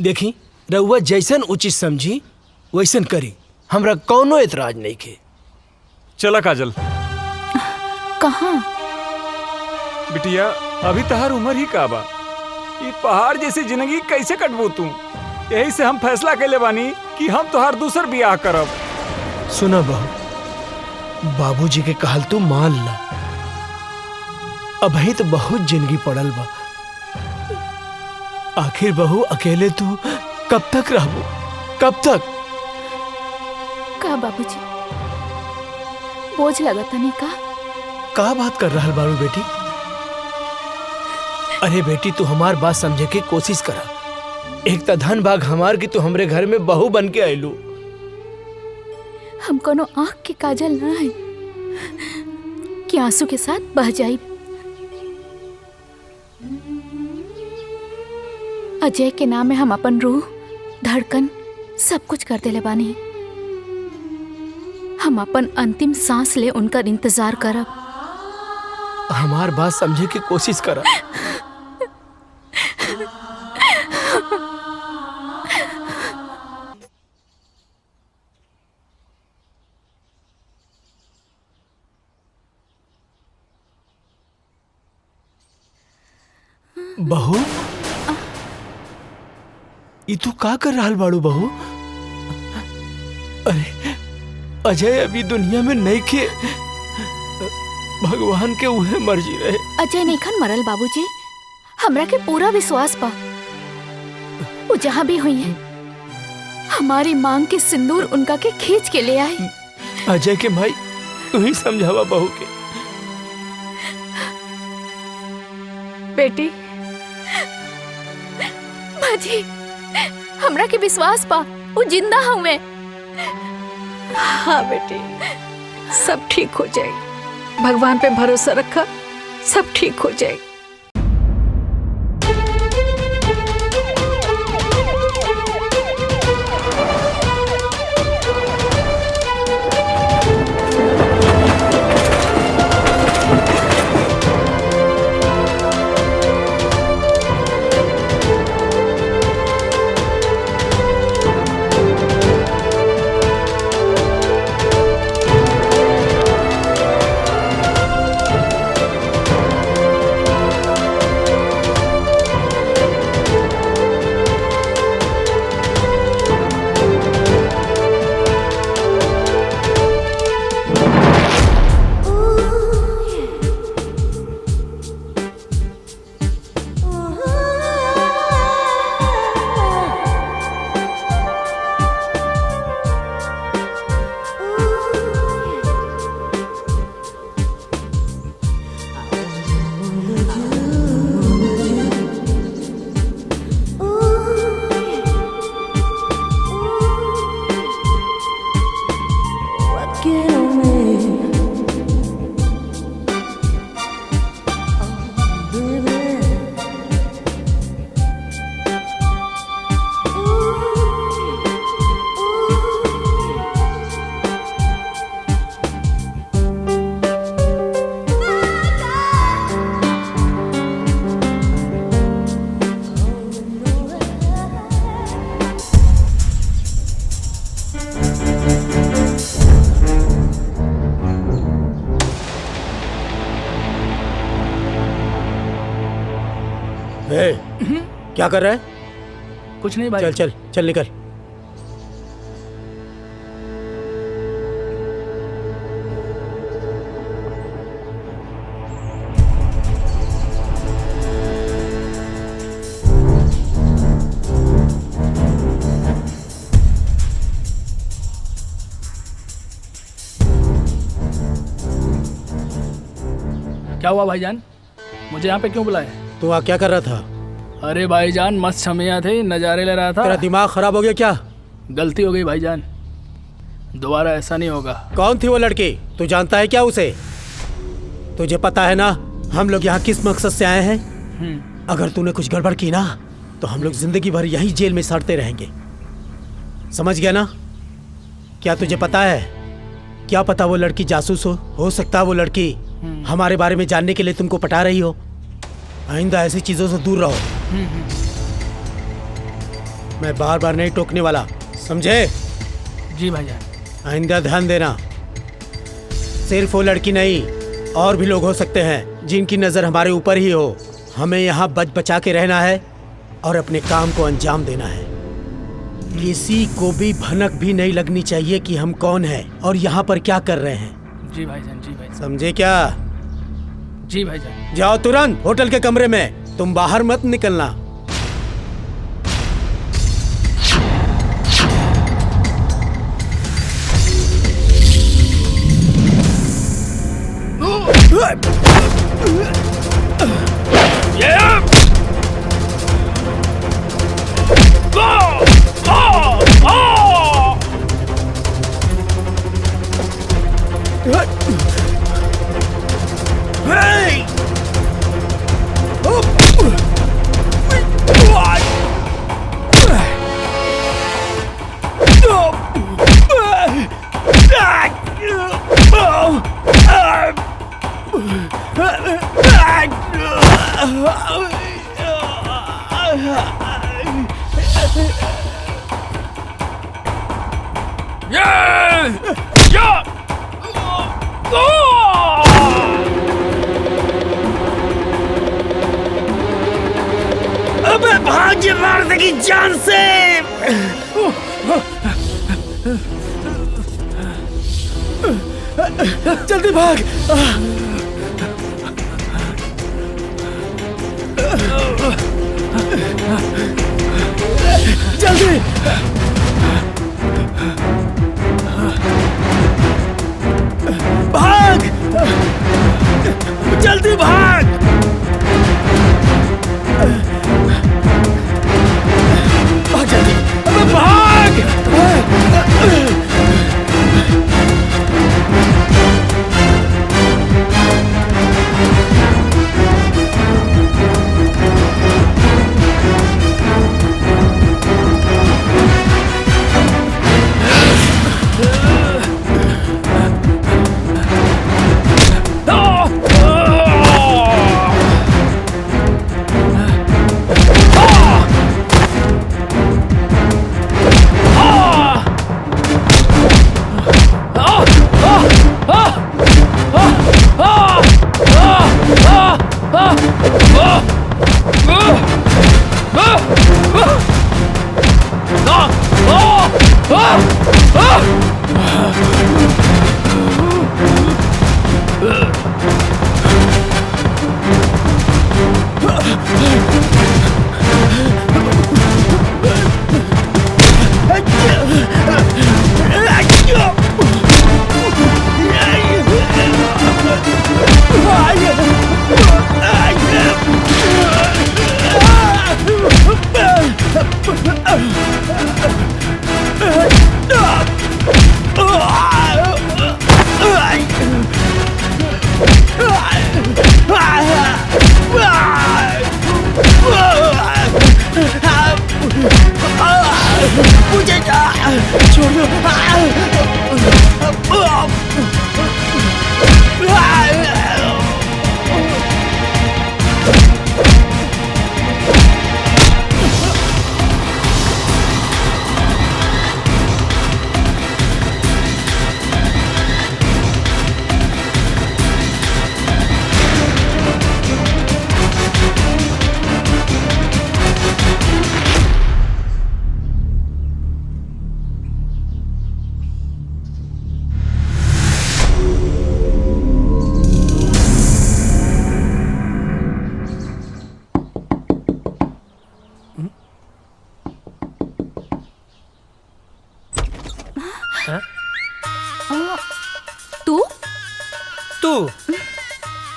देखी रउआ जैसन उचित समझी वैसन करी, हमरा कौनो एतराज नहीं के। चला काजल। कहाँ? बिटिया अभी तहार उम्र ही का बा, ये पहाड़ जैसी जिंदगी कैसे कटबू तू? यही से हम फैसला कैले बानी कि हम तोहार दूसर बियाह करब। सुना बहू, बाबूजी के कहल तू मान ला। अभी तो बहुत जिंदगी पड़ल बा। आखिर बहू अकेले तू कब तक रहबू? कब तक? का बाबूजी बोझ लगता नहीं का बात कर रहा बारू बेटी? अरे बेटी तू हमार बात समझे के कोशिश करा। एक तो धन भाग हमार की तू हमरे घर में बहू बन के आयलू। हम कोनो आँख के काजल ना है कि आंसू के साथ बह जाई। अजय के नाम में हम अपन रूह, धड़कन सब कुछ कर देले बानी। हम अपन अंतिम सांस ले उनका इंतजार करब। हमार बात समझे की कोशिश करा। बहू, ये तू का कर रहा बाड़ू बहू? अरे अजय अभी दुनिया में नहीं के, भगवान के उहे मर्जी रहे। अजय नहीं मरल बाबूजी, हमरा के पूरा विश्वास बा वो जहाँ भी हुई है हमारी मांग के सिंदूर उनका के खींच के ले आए। अजय के भाई तू ही समझावा बहू के। बेटी माजी, हमरा के विश्वास पा वो जिंदा हुए। हाँ बेटी, सब ठीक हो जाए। भगवान पे भरोसा रखा, सब ठीक हो जाए। क्या कर रहा है? कुछ नहीं भाई। चल चल चल निकल। क्या हुआ भाईजान? मुझे यहाँ पे क्यों बुलाए? तू वहाँ क्या कर रहा था? अरे भाईजान मस्त छमिया थे, नज़ारे ले रहा था। तेरा दिमाग खराब हो गया क्या? गलती हो गई भाईजान, दोबारा ऐसा नहीं होगा। कौन थी वो लड़की? तू जानता है क्या उसे? तुझे पता है ना हम लोग यहाँ किस मकसद से आए हैं? अगर तूने कुछ गड़बड़ की ना तो हम लोग जिंदगी भर यही जेल में सड़ते रहेंगे, समझ गया ना? क्या तुझे पता है? क्या पता वो लड़की जासूस हो सकता है वो लड़की हमारे बारे में जानने के लिए तुमको पटा रही हो। आइंदा ऐसी चीजों से दूर रहो। मैं बार बार नहीं टोकने वाला, समझे? जी भाईजान। आइंदा ध्यान देना। सिर्फ वो लड़की नहीं, और भी लोग हो सकते हैं जिनकी नजर हमारे ऊपर ही हो। हमें यहाँ बच बचा के रहना है और अपने काम को अंजाम देना है। किसी को भी भनक भी नहीं लगनी चाहिए कि हम कौन हैं और यहाँ पर क्या कर रहे हैं। जी भाईजान, जी भाईजान। समझे क्या? जी भाईजान। जाओ तुरंत होटल के कमरे में, तुम बाहर मत निकलना। अबे भाग, ये मार देगी जान से। जल्दी भाग। जल्दी भाग, जल्दी भाग। भाग जल्दी, अबे भाग।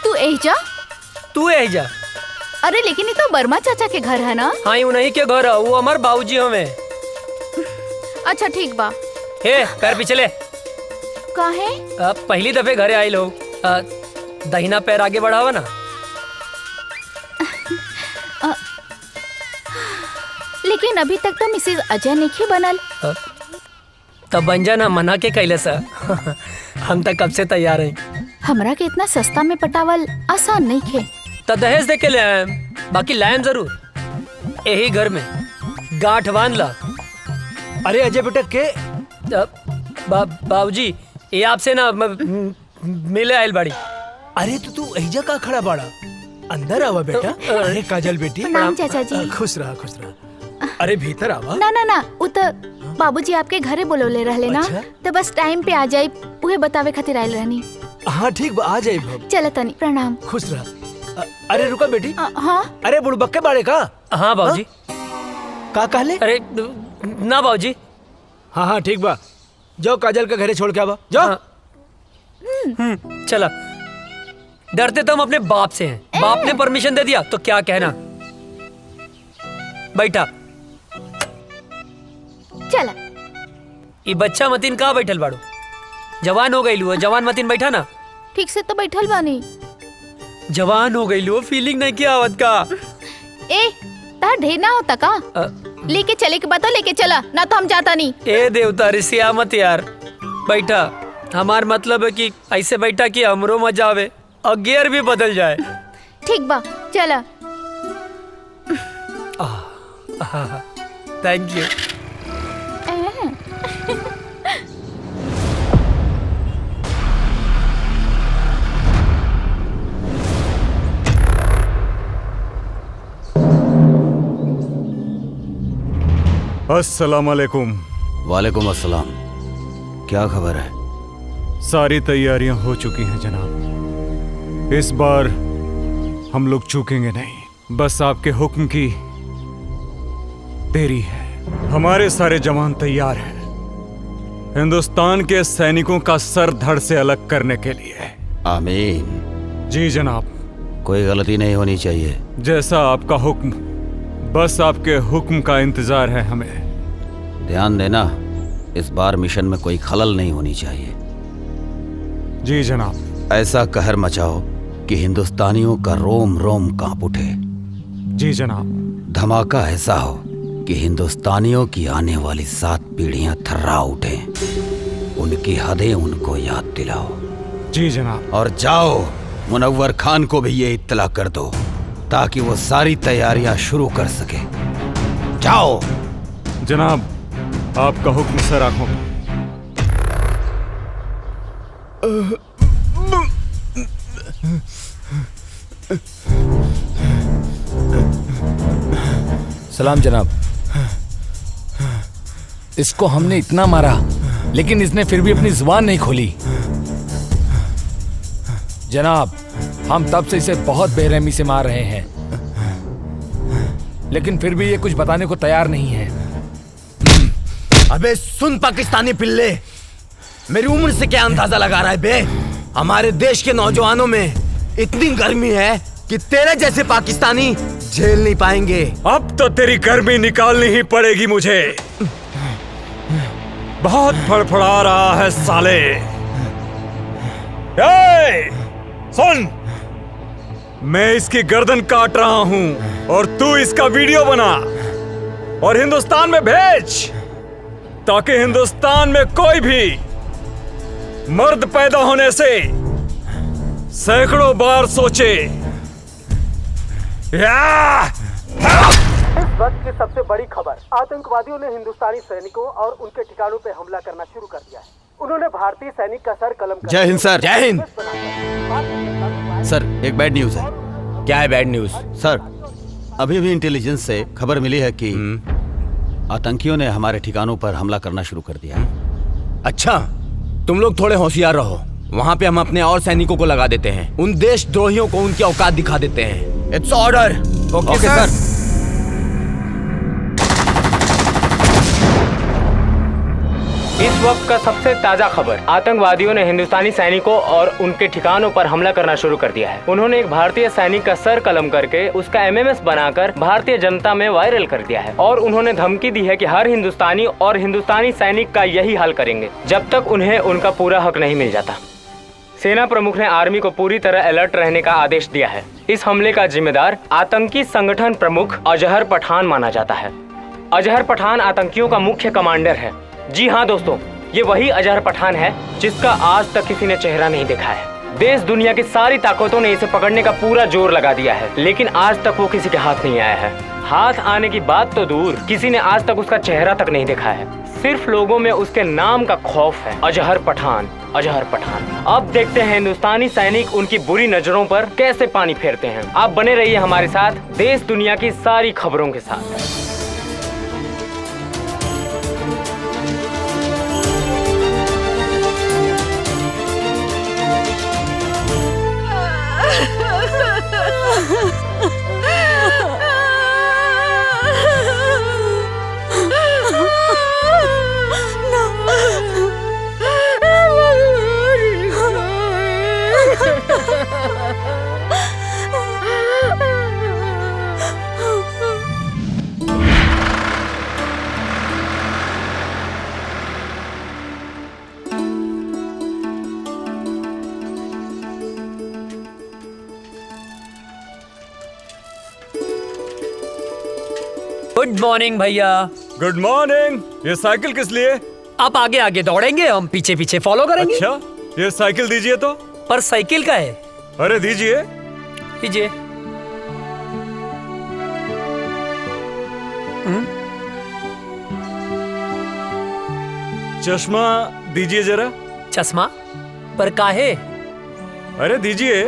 तू एजा? तू एजा? अरे लेकिन ये तो वर्मा चाचा के घर है ना? हाँ, उन्हीं के घर है, वो हमार बाबूजी हमें। अच्छा ठीक बा। हे पैर पिछले काहे? पहली दफे घरे आई लोग, दाहिना पैर आगे बढ़ावा ना। लेकिन अभी तक तो मिसेज अजय नहीं बनल। तब बन जाना, मना के कैले सा। हम तक कब से तैयार हैं। हमरा के इतना सस्ता में पटावल आसान नहीं खे। तो दहेज दे के ले आए, बाकी लाएम जरूर। यही घर में गांठ बांध ला। अरे अजय बेटा के बाबूजी ये आपसे ना मिले आयल बाड़ी। अरे तो तू एजा का खड़ा बाड़ा, अंदर आवा बेटा। अरे काजल बेटी प्रणाम चाचा जी। खुश रहा। अरे भीतर आवा। ना ना ना उ त बाबूजी आपके घरे बोलौले रहले ना। अच्छा? तो बस टाइम पे आ जाई उहे बतावे खातिर आइल रहनी। हाँ ठीक बा, आ जाए भब। चल तनी प्रणाम। खुश रहा। अरे रुका बेटी। हाँ अरे बुड़बक्के बाड़े का। हाँ बाबूजी। का कहले? अरे ना बाबूजी। हाँ हाँ ठीक बा, जाओ काजल का घरे छोड़ के आवा जाओ। चला। डरते तो हम अपने बाप से हैं। बाप ने परमिशन दे दिया तो क्या कहना। बैठा। चला। ये बच्चा मतीन कहाँ बैठल बाड़ू? जवान हो गई लू, जवान मतीन बैठा ना। ठीक से तो बैठल बानी। जवान हो गई लू, फीलिंग नहीं किया आवत का। ए तार ढेर ना होता का? लेके चले के बता, लेके चला ना तो हम जाता नहीं। ए देवता रिसिया मत यार। बैठा। हमार मतलब है कि ऐसे बैठा कि हमरो मजा आवे और गियर भी बदल जाए। ठीक बा चला। Thank you. अस्सलाम वालेकुम। वालेकुम अस्सलाम। क्या खबर है? सारी तैयारियां हो चुकी हैं जनाब। इस बार हम लोग चूकेंगे नहीं। बस आपके हुक्म की देरी है। हमारे सारे जवान तैयार हैं हिंदुस्तान के सैनिकों का सर धड़ से अलग करने के लिए। आमीन। जी जनाब। कोई गलती नहीं होनी चाहिए। जैसा आपका हुक्म, बस आपके हुक्म का इंतजार है हमें। ध्यान देना, इस बार मिशन में कोई खलल नहीं होनी चाहिए। जी जनाब। ऐसा कहर मचाओ कि हिंदुस्तानियों का रोम रोम कांप उठे। जी जनाब। धमाका ऐसा हो कि हिंदुस्तानियों की आने वाली 7 पीढ़ियां थर्रा उठें। उनकी हदें उनको याद दिलाओ। जी जनाब। और जाओ मुनव्वर खान को भी ये इत्तला कर दो ताकि वो सारी तैयारियां शुरू कर सके। जाओ। जनाब आपका हुक्म सर आंखों पे। सलाम जनाब। इसको हमने इतना मारा लेकिन इसने फिर भी अपनी जुबान नहीं खोली। जनाब हम तब से इसे बहुत बेरहमी से मार रहे हैं लेकिन फिर भी ये कुछ बताने को तैयार नहीं है। अबे सुन पाकिस्तानी पिल्ले, मेरी उम्र से क्या अंदाजा लगा रहा है बे? हमारे देश के नौजवानों में इतनी गर्मी है कि तेरे जैसे पाकिस्तानी झेल नहीं पाएंगे। अब तो तेरी गर्मी निकालनी ही पड़ेगी मुझे। बहुत फड़फड़ा रहा है साले। सुन, मैं इसकी गर्दन काट रहा हूं और तू इसका वीडियो बना और हिंदुस्तान में भेज ताकि हिंदुस्तान में कोई भी मर्द पैदा होने से सैकड़ों बार सोचे। इस वक्त की सबसे बड़ी खबर, आतंकवादियों ने हिंदुस्तानी सैनिकों और उनके ठिकानों पर हमला करना शुरू कर दिया है। उन्होंने भारतीय सैनिक का सर कलम कर जय हिंद सर। जय हिंद सर, एक बैड न्यूज है। क्या है बैड न्यूज? सर, अभी भी इंटेलिजेंस से खबर मिली है कि आतंकियों ने हमारे ठिकानों पर हमला करना शुरू कर दिया है। अच्छा, तुम लोग थोड़े होशियार रहो। वहाँ पे हम अपने और सैनिकों को लगा देते हैं। उन देशद्रोहियों को उनकी औकात दिखा देते हैं। It's order. ओके सर। इस वक्त का सबसे ताजा खबर, आतंकवादियों ने हिंदुस्तानी सैनिकों और उनके ठिकानों पर हमला करना शुरू कर दिया है। उन्होंने एक भारतीय सैनिक का सर कलम करके उसका एमएमएस बनाकर भारतीय जनता में वायरल कर दिया है और उन्होंने धमकी दी है कि हर हिंदुस्तानी और हिंदुस्तानी सैनिक का यही हाल करेंगे जब तक उन्हें उनका पूरा हक नहीं मिल जाता। सेना प्रमुख ने आर्मी को पूरी तरह अलर्ट रहने का आदेश दिया है। इस हमले का जिम्मेदार आतंकी संगठन प्रमुख अजहर पठान माना जाता है। अजहर पठान आतंकियों का मुख्य कमांडर है। जी हाँ दोस्तों, ये वही अजहर पठान है जिसका आज तक किसी ने चेहरा नहीं देखा है। देश दुनिया की सारी ताकतों ने इसे पकड़ने का पूरा जोर लगा दिया है, लेकिन आज तक वो किसी के हाथ नहीं आया है। हाथ आने की बात तो दूर, किसी ने आज तक उसका चेहरा तक नहीं देखा है। सिर्फ लोगों में उसके नाम का खौफ है, अजहर पठान, अजहर पठान। अब देखते हैं हिंदुस्तानी सैनिक उनकी बुरी नजरों पर कैसे पानी फेरते हैं। आप बने रहिए हमारे साथ देश दुनिया की सारी खबरों के साथ। गुड मॉर्निंग भैया। Good morning. ये साइकिल किस लिए? आप आगे आगे दौड़ेंगे, हम पीछे पीछे फॉलो करेंगे। अच्छा, ये साइकिल दीजिए तो। पर साइकिल का है। अरे दीजिए। दीजिए। चश्मा दीजिए जरा। चश्मा पर काहे? अरे दीजिए।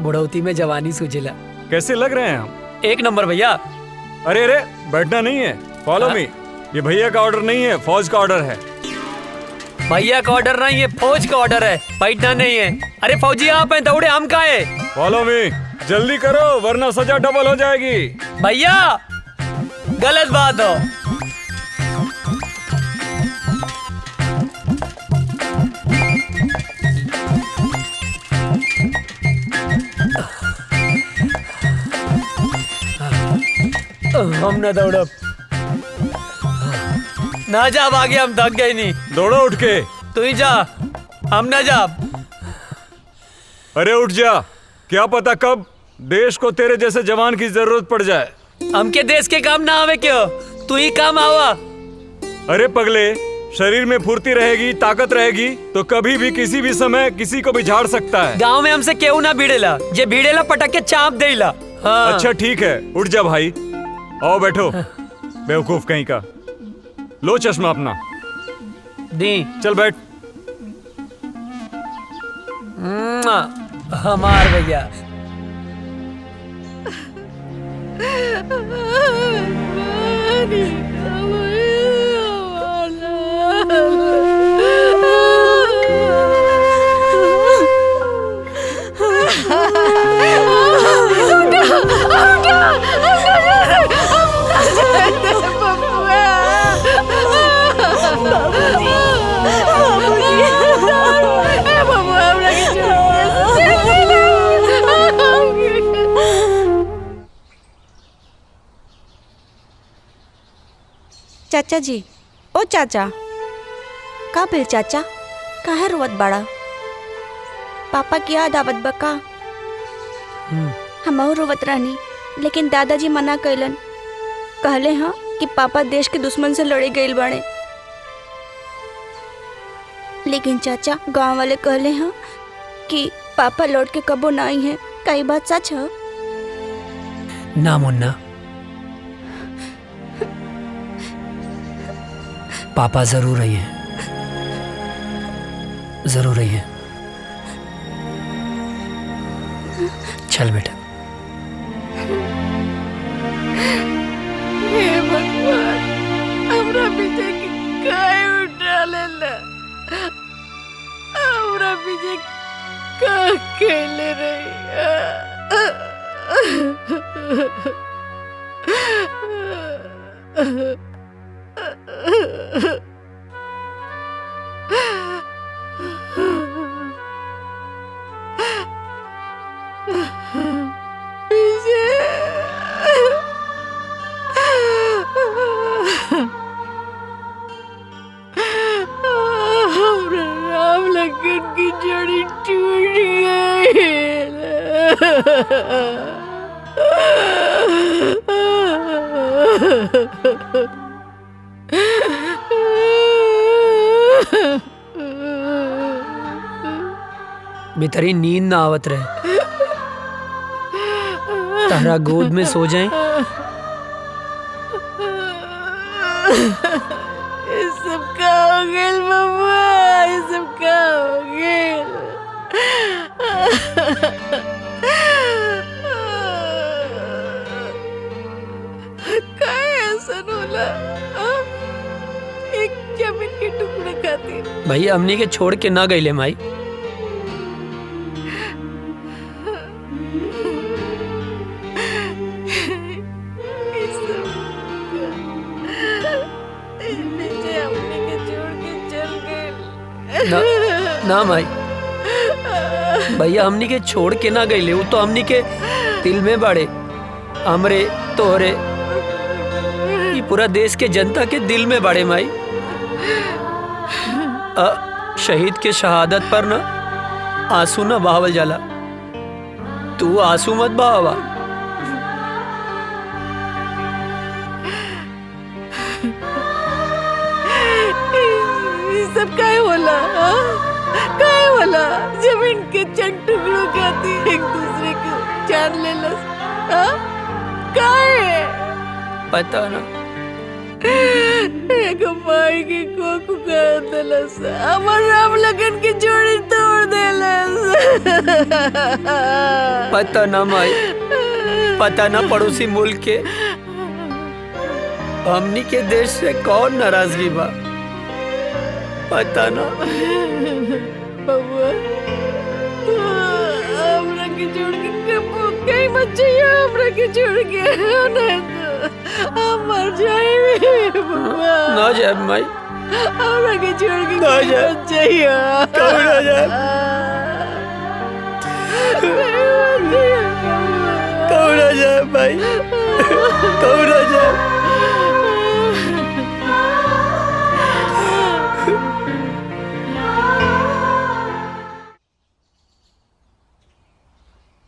बुढ़ौती में जवानी सूझेला। कैसे लग रहे हैं हम? एक नंबर भैया। अरे अरे बैठना नहीं है, फॉलो मी। ये भैया का ऑर्डर नहीं है, फौज का ऑर्डर है। भैया का ऑर्डर नहीं है, फौज का ऑर्डर है, बैठना नहीं है। अरे फौजी आप हैं, दौड़े हम का है। फॉलो मी, जल्दी करो वरना सजा डबल हो जाएगी। भैया गलत बात हो। हम न दौड़ब ना, जा आगे, हम थक गए नहीं। दौड़ो उठ के। तू ही जा, हम ना जा। अरे उठ जा, क्या पता कब देश को तेरे जैसे जवान की जरूरत पड़ जाए। हमके देश के काम ना आवे क्यों, तू ही काम आवा। अरे पगले, शरीर में फुर्ती रहेगी, ताकत रहेगी तो कभी भी किसी भी समय किसी को भी झाड़ सकता है। गांव में हमसे केहू ना भिड़ेला, जे भिड़ेला पटक के चाप देला। हाँ। अच्छा ठीक है, उठ जा भाई। आओ बैठो, बेवकूफ कहीं का। लो चश्मा अपना दी। चल बैठ। हमार भैया। चाचा जी, ओ चाचा, का भेल चाचा, काहे रोवत बाड़ा? पापा की याद आवत बा का? हमहू रोवत रहनी, लेकिन दादाजी मना कैलन। कहले हाँ कि पापा देश के दुश्मन से लड़े गइल बाड़े। लेकिन चाचा, गांव वाले कहले हाँ कि पापा लौट के कबो ना आई हैं। का ई बात सच है? ना मुन्ना, पापा जरूर आई हैं, जरूर आई हैं। चल बेटा। हे भगवान, हमरा पीछे काहे उठा लेला? हमरा पीछे का खेले रही? राम लखन की जड़ी टूट गई। भीतरी नींद ना आवत रहे, तारा गोद में सो जाए। ये सब का हो गया बबुआ, ये सब का हो गया। काय ऐसा होला? एक जमीन के टुकड़े खातिर भैया हमनी के छोड़ के ना गईले माई। ना, ना माई, भैया हमनी के छोड़ के ना गईले, वो तो हमनी के दिल में बाड़े। हमरे तोहरे ये पूरा देश के जनता के दिल में बाड़े माई। शहीद के शहादत पर ना आंसू ना बहावल जाला, तू आंसू मत बहावा। सब काय होला? काय होला? जमीन के चंद टुकड़ों खाती एक दूसरे को जान ले लस। काय पता ना एक माई के कोकू कर देलस, हमर राम लगन की जोड़ी तोड़ देलस। पता ना माई, पता ना पड़ोसी मुल्क के हमनी के देश से कौन नाराजगी बा, पता ना। बबुआ तू हमरा के छोड़ के कहीं मत जाइए, हमरा के छोड़ के नहीं तो हम मर जाएंगे बबुआ। ना जाए माई, हमरा के छोड़ के ना जाए, मत जाइए। कभी ना जाए, कभी ना जाए भाई, कभी ना जाए।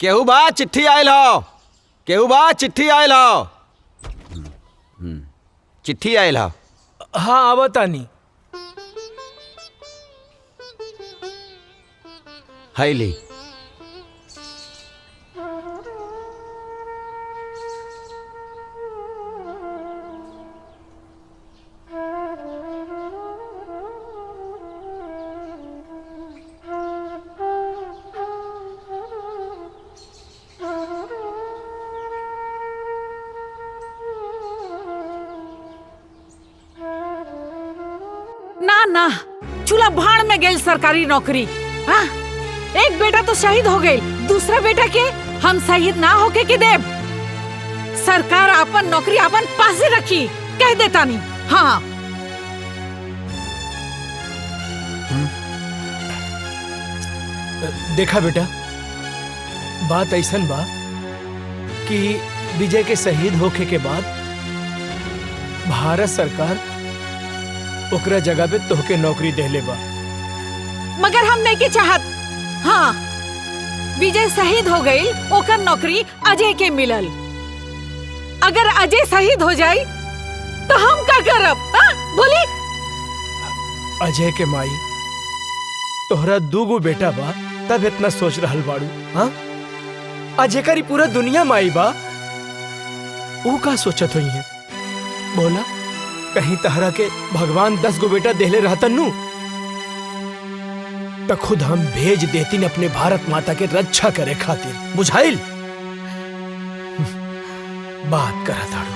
केहू बा चिट्ठी आयल हो, केहू बा चिट्ठी आयल हो, चिट्ठी आयल हो। हाँ आवतानी। हैली ना ना, चूल्हा भाड़ में गई सरकारी नौकरी। हाँ? एक बेटा तो शहीद हो गई, दूसरा बेटा के हम शहीद ना होके के देव। सरकार अपन नौकरी अपन पास ही रखी, कह देता नहीं। हाँ देखा बेटा, बात ऐसन बा कि विजय के शहीद होखे के बाद भारत सरकार ओकरा जगह पे तोहके नौकरी देले बा। मगर हम नहीं के चाहत। हाँ विजय शहीद हो गई, ओकर नौकरी अजय के मिलल। अगर अजय शहीद हो जाई तो हम क्या करब? बोली। अजय के माई, तोहरा दूगो बेटा बा तब इतना सोच रहल बाड़ू। हाँ अजय करी पूरा दुनिया माई बा, वो का सोचत हुई है? बोला कहीं तहरा के भगवान 10 गो बेटा देले रहतन नु तो खुद हम भेज देती न अपने भारत माता के रक्षा करे खातिर। बुझाइल? बात करा ताड़ू।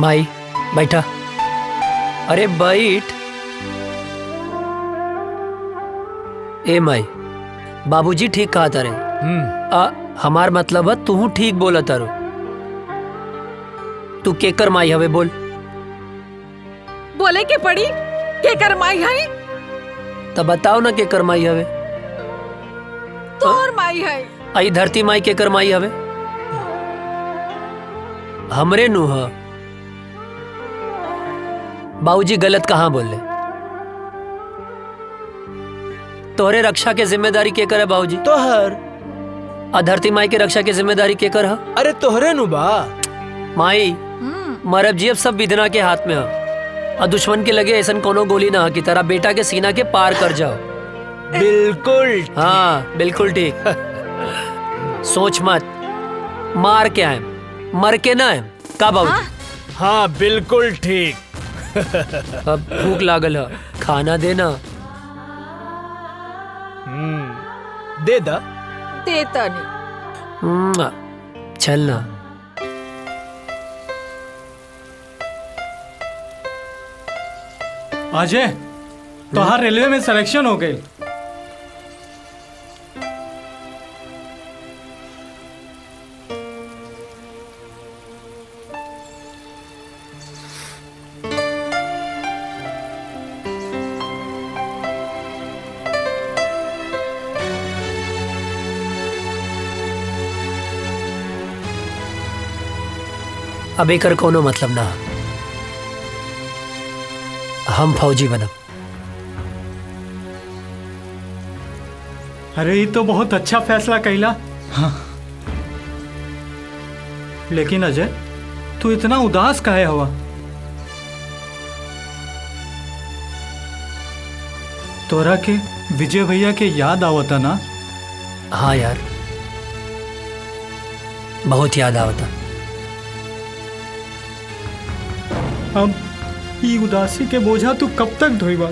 माई बैठा, अरे बैठ। ए माई, बाबूजी ठीक कहा तारे। हमार मतलब है तू ठीक बोला तारो। तू केकर माई हवे बोल? बोले के पड़ी केकर माई है? तब बताओ ना केकर माई हवे। तोर माई है। आई धरती माई केकर माई हवे? हमरे नु ह। बाबूजी गलत कहाँ बोले? तोहरे रक्षा के जिम्मेदारी केकर है बाबूजी? तोहर। धरती माई के रक्षा के जिम्मेदारी केकर है? अरे तोहरे नु बा। माई मरब जी अब सब विधना के हाथ में है, और दुश्मन के लगे ऐसा कोनो गोली ना कि तेरा बेटा के सीना के पार कर जाओ। बिल्कुल हाँ बिल्कुल ठीक। सोच मत, मार के आए मर के ना आए का बाबूजी? हाँ बिल्कुल ठीक। अब भूख लागल है, खाना देना। दे दा। देता नहीं। चलना। अजय, तोहार रेलवे में सिलेक्शन हो गई। अब एकर कोनो मतलब ना, हम फौजी बनब। अरे ये तो बहुत अच्छा फैसला कैला। हाँ। लेकिन अजय, तू इतना उदास काहे हुआ? तोरा के विजय भैया के याद आवता ना? हाँ यार, बहुत याद आवता। अब ये उदासी के बोझा तू कब तक ढोईबा?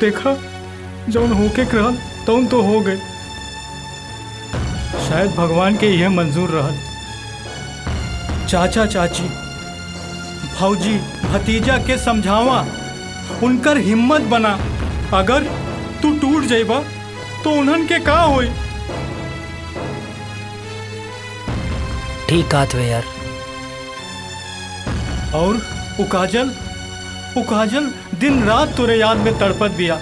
देखा, जौन होके रहल तौन तो हो गए। शायद भगवान के यह मंजूर रहल। चाचा चाची, भौजी, भतीजा के समझावा, उनकर हिम्मत बना। अगर तू टूट जाइबा तो उन्हन के का होई? ठीक कहत वे यार। और उकाजल दिन रात तोरे याद में तड़पत बिया।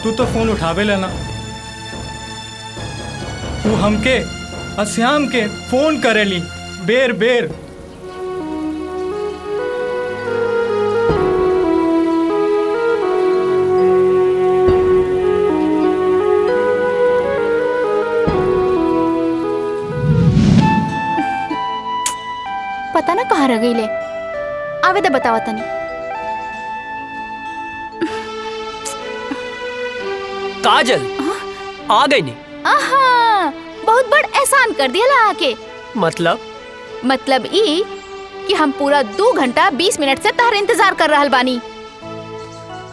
तू तो फोन उठावे लेना। तू हमके अश्याम के फोन करेली बेर बेर। पता ना कहाँ रह गई ले। आवे दे बतावा तनी। काजल आ गई नहीं? आहा, बहुत बड़ एहसान कर दिया ला आके। मतलब ई कि हम पूरा 2 घंटा 20 मिनट से तार इंतजार कर रहल बानी।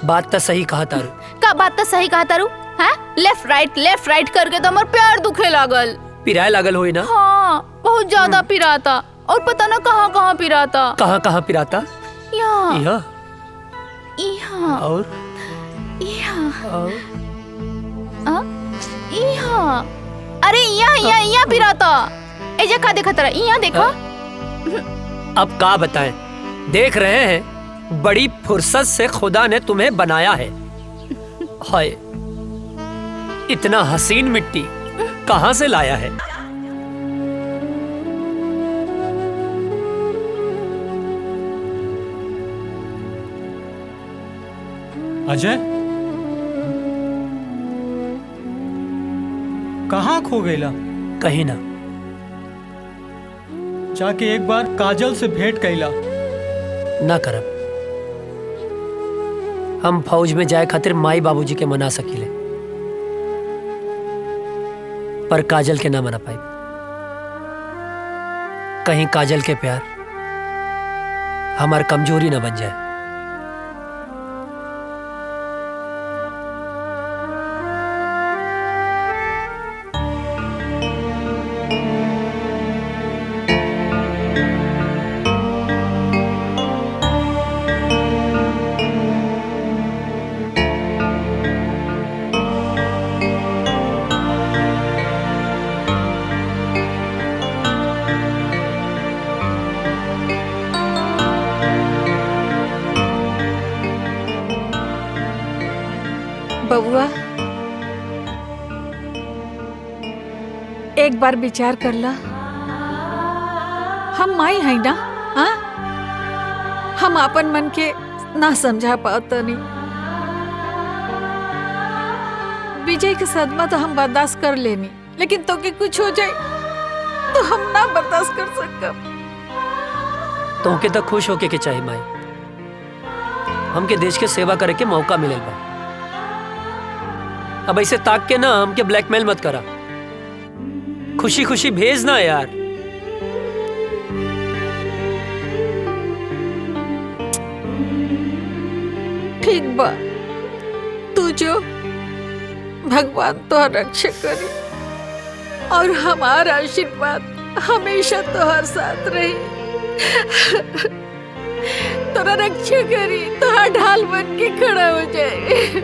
बात तो सही कहा तारू। का बात तो सही कहा तारू? हाँ, लेफ्ट राइट करके तो हमार पैर दुखे लागल। पिराए लागल होई ना? हाँ, बहुत ज्यादा पिराता। और पता ना कहाँ कहाँ पिराता। कहाँ पिराता? यहाँ यहाँ और यहाँ। अरे यहाँ पिराता। एजा का देखा तेरा? यहाँ देखा। अब का बताएं, देख रहे हैं बड़ी फुर्सत से खुदा ने तुम्हें बनाया है। हाय, इतना हसीन मिट्टी कहाँ से लाया है? अजय, कहाँ खो गईला? कहीं ना। जाके एक बार काजल से भेंट कैला। ना करब। हम फौज में जाए खातिर माई बाबूजी के मना सकीले, पर काजल के ना मना पाई। कहीं काजल के प्यार हमार कमजोरी ना बन जाए। बबुआ, एक बार विचार कर ला। हम माई है ना? हाँ, हम अपन मन के ना समझा पाता नहीं। विजय के सदमा तो हम बर्दाश्त कर लेनी, लेकिन तो के कुछ हो जाए तो हम ना बर्दाश्त कर सकब। तो के तो खुश होके के चाहिए माई। हमके देश के सेवा करे के मौका मिलल बा। अब ऐसे ताक के ना हमके ब्लैकमेल मत करा। खुशी खुशी भेज ना यार। ठीक बा, तू जो भगवान तो रक्षा करी और हमारा आशीर्वाद हमेशा तोहर साथ रही। तोरा रक्षा करी, तोहरा ढाल बन के खड़ा हो जाए।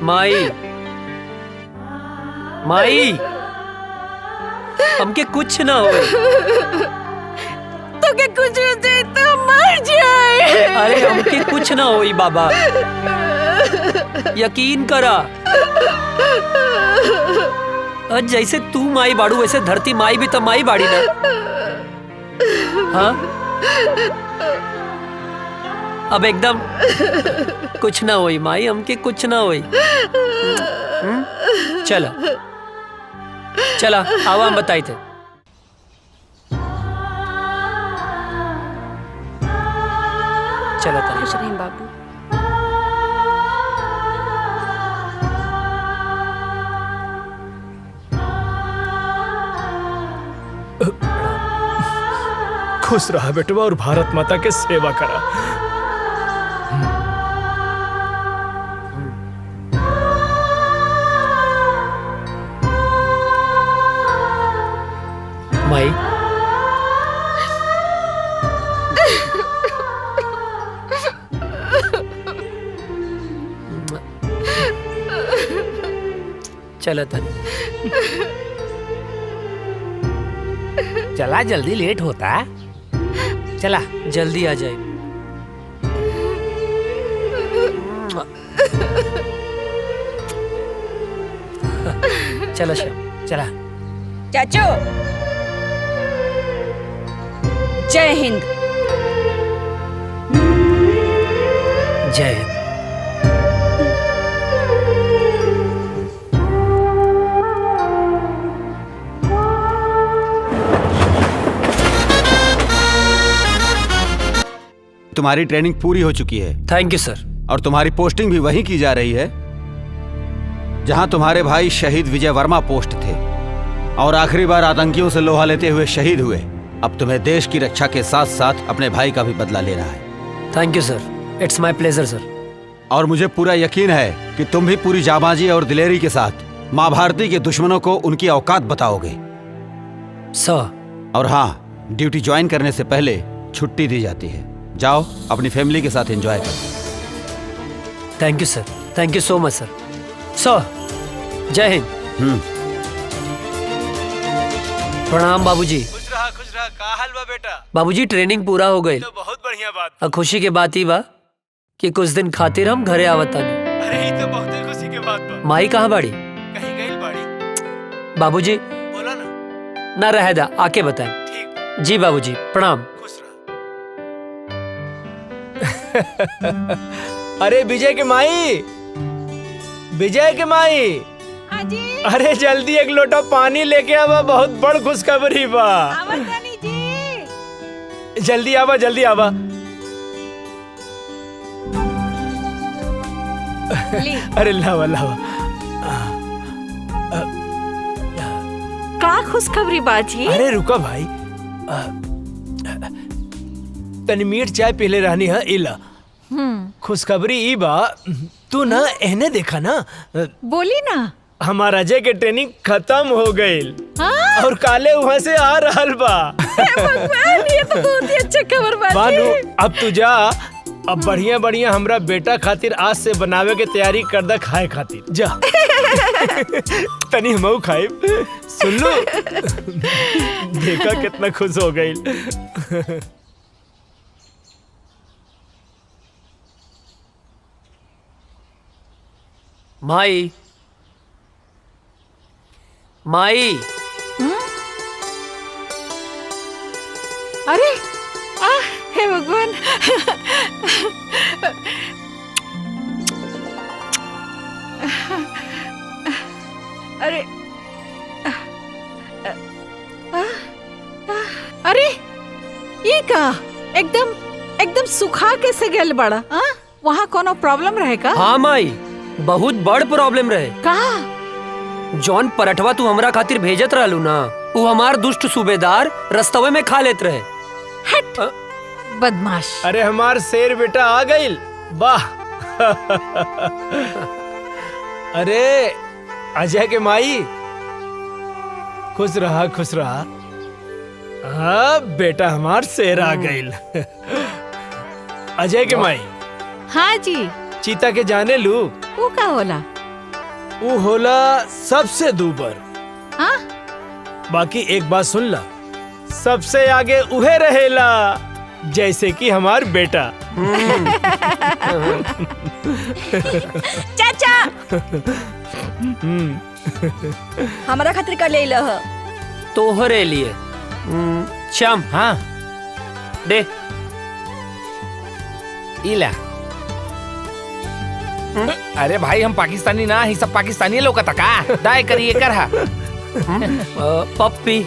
माई माई हमके कुछ ना हो। तो के कुछ हो जाए तो मर जाए। अरे हमके कुछ ना होई बाबा, यकीन करा। जैसे तू माई बाड़ू वैसे धरती माई भी तो माई बाड़ी ना। हाँ अब एकदम कुछ ना होई माई, हमके कुछ ना होई। चला चला आवा हम बताई थे। चला खुश रहें बाबू। खुश रहा बेटवा और भारत माता के सेवा करा। माई चला तन चला, जल्दी लेट होता। चला जल्दी आ जाए। चला श्याम चला। चाचू जय हिंद। जय हिंद। तुम्हारी ट्रेनिंग पूरी हो चुकी है। थैंक यू सर। और तुम्हारी पोस्टिंग भी वहीं की जा रही है जहां तुम्हारे भाई शहीद विजय वर्मा पोस्ट थे और आखिरी बार आतंकियों से लोहा लेते हुए शहीद हुए। अब तुम्हें देश की रक्षा के साथ साथ अपने भाई का भी बदला लेना है। Thank you sir, it's my pleasure sir. और मुझे पूरा यकीन है कि तुम भी पूरी जाबाजी और दिलेरी के साथ माँ भारती के दुश्मनों को उनकी औकात बताओगे सर। और हाँ, ड्यूटी ज्वाइन करने से पहले छुट्टी दी जाती है। जाओ अपनी फैमिली के साथ एंजॉय करो। Thank you sir, thank you so much सर। सर जय हिंद। प्रणाम बाबूजी। खुश रहा का हाल बा बेटा? बाबूजी ट्रेनिंग पूरा हो गई तो बहुत बढ़िया बात। अब खुशी के बात ही बा कि कुछ दिन खातिर हम घरे आवतानी। अरे ये तो बहुत खुशी की बात बा। माई कहाँ बाड़ी? कहीं गई बाड़ी। बाबूजी बोला ना। ना रह दा, आके बताएं। ठीक। जी बाबूजी प्रणाम। खुश रहा। अरे विजय के माई, विजय के माई। हाजी। अरे जल्दी एक लोटा पानी लेके आवा, बहुत बड़ खुशखबरी बा। जल्दी आवा, जल्दी आवा। अरे लावा लावा। का खुशखबरी बाजी? अरे रुका भाई, तनी मीठ चाय पीले रहनी है। इला खुशखबरी ई बा, तू ना एहने देखा ना। बोली ना। हमारा अजय के ट्रेनिंग खत्म हो गई और काले वहाँ से आ रहल बा। भगवान, ये तो बहुत ही अच्छा खबर बाजी। बानू अब तू जा, अब बढ़िया बढ़िया हमरा बेटा खातिर आज से बनावे के तैयारी कर दा खाए खातिर। जा तनी हमऊ खाए। सुन लो, देखा कितना खुश हो गई। माई माई। अरे हे भगवान। अरे अरे ये का एकदम एकदम सुखा कैसे गल बड़ा? वहाँ कोनो प्रॉब्लम रहेगा? हाँ माई, बहुत बड़ प्रॉब्लम रहे। का जॉन पराठवा तू हमरा खातिर भेजत रहलू ना, वो हमार दुष्ट सूबेदार रस्तवे में खा लेत रहे। हट बदमाश। अरे हमार शेर बेटा आ गइल, वाह। अरे अजय के माई, खुश रहा खुश रहा। हाँ बेटा हमार शेर आ गइल। अजय के माई। हाँ जी। चीता के जाने लू? वो का होला? वो होला सबसे दूबर। हाँ? बाकी एक बात सुन ला, सबसे आगे उहे रहेला, जैसे कि हमार बेटा। चाचा हमारा खातिर कर ले लह। तोहरे लिए। श्याम। हाँ दे। इला। अरे भाई हम पाकिस्तानी ना, ही सब पाकिस्तानी लोग का का दाय करिए कर हा। पप्पी।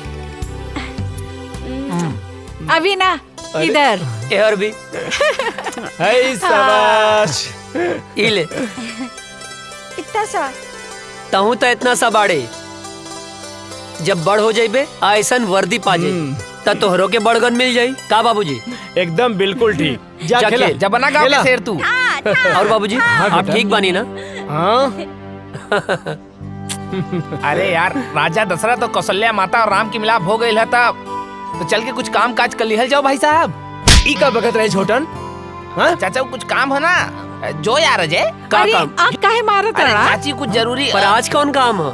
अभी ना इधर। यार भी। हाय शाबाश। इले। इतना सा। तहु तो इतना सा बाड़े। जब बड़ हो जाइबे ऐसन वर्दी पा जाई त तोहरो के बड़गन मिल जाई। का बाबूजी? एकदम बिल्कुल ठीक। जा खेला। जब बना गाँव के शेर तू। और बाबूजी आप ठीक बानी ना? हाँ। अरे यार राजा दशरथ और कौशल्या माता और राम की मिलाप हो गई है तब तो चल के कुछ काम काज कर लिहल जाओ भाई साहब। ई का बगत रहे छोटन? हाँ चाचा कुछ काम है ना, जो यार अजय। का काम? आप काहे मारत अरे रहा? चाची कुछ जरूरी। पर आज कौन काम है?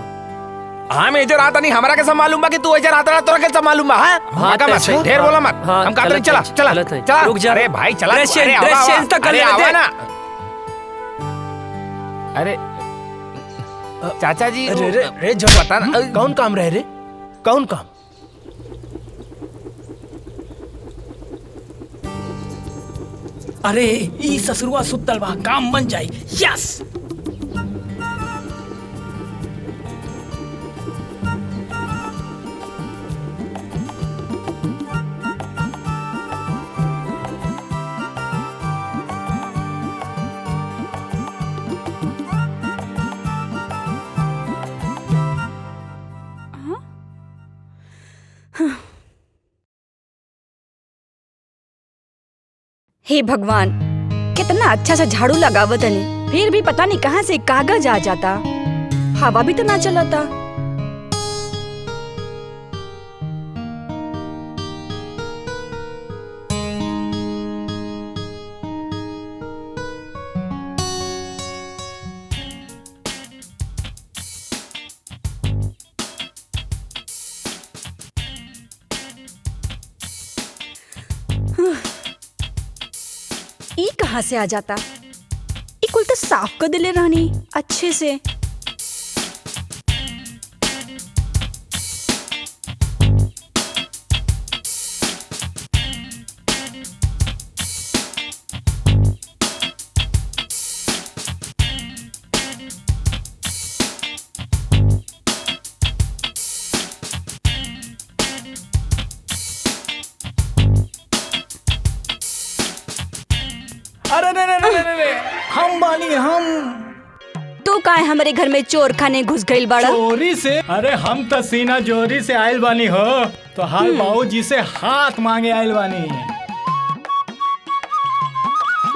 हाँ मैं इधर आता नहीं, हमारा कैसा मालूम बा कि तू इधर आता तोरा कैसा मालूम बा? हाँ मत ढेर बोला मत। हम कहते नहीं चला चला चला। रुक जा। अरे भाई चला। ड्रेस चेंज तक कर लेते ना। अरे चाचा जी रे पता ना कौन काम रहे रे? कौन काम? अरे ई ससुरवा सुतल बा, काम बन जाई। यस। हे भगवान, कितना अच्छा सा झाड़ू लगावत हनी, फिर भी पता नहीं कहाँ से कागज आ जाता। हवा भी तो ना चलता। ई कहाँ से आ जाता? ई कुल तो साफ कर दिले रहनी अच्छे से। अरे रे हम बानी हम। तू काहे हमारे घर में चोर खाने घुस गइल बाड़ा? चोरी से? अरे हम तो सीना जोरी से आयल बानी हो, तो हाल बाबूजी से हाथ मांगे आयल बानी।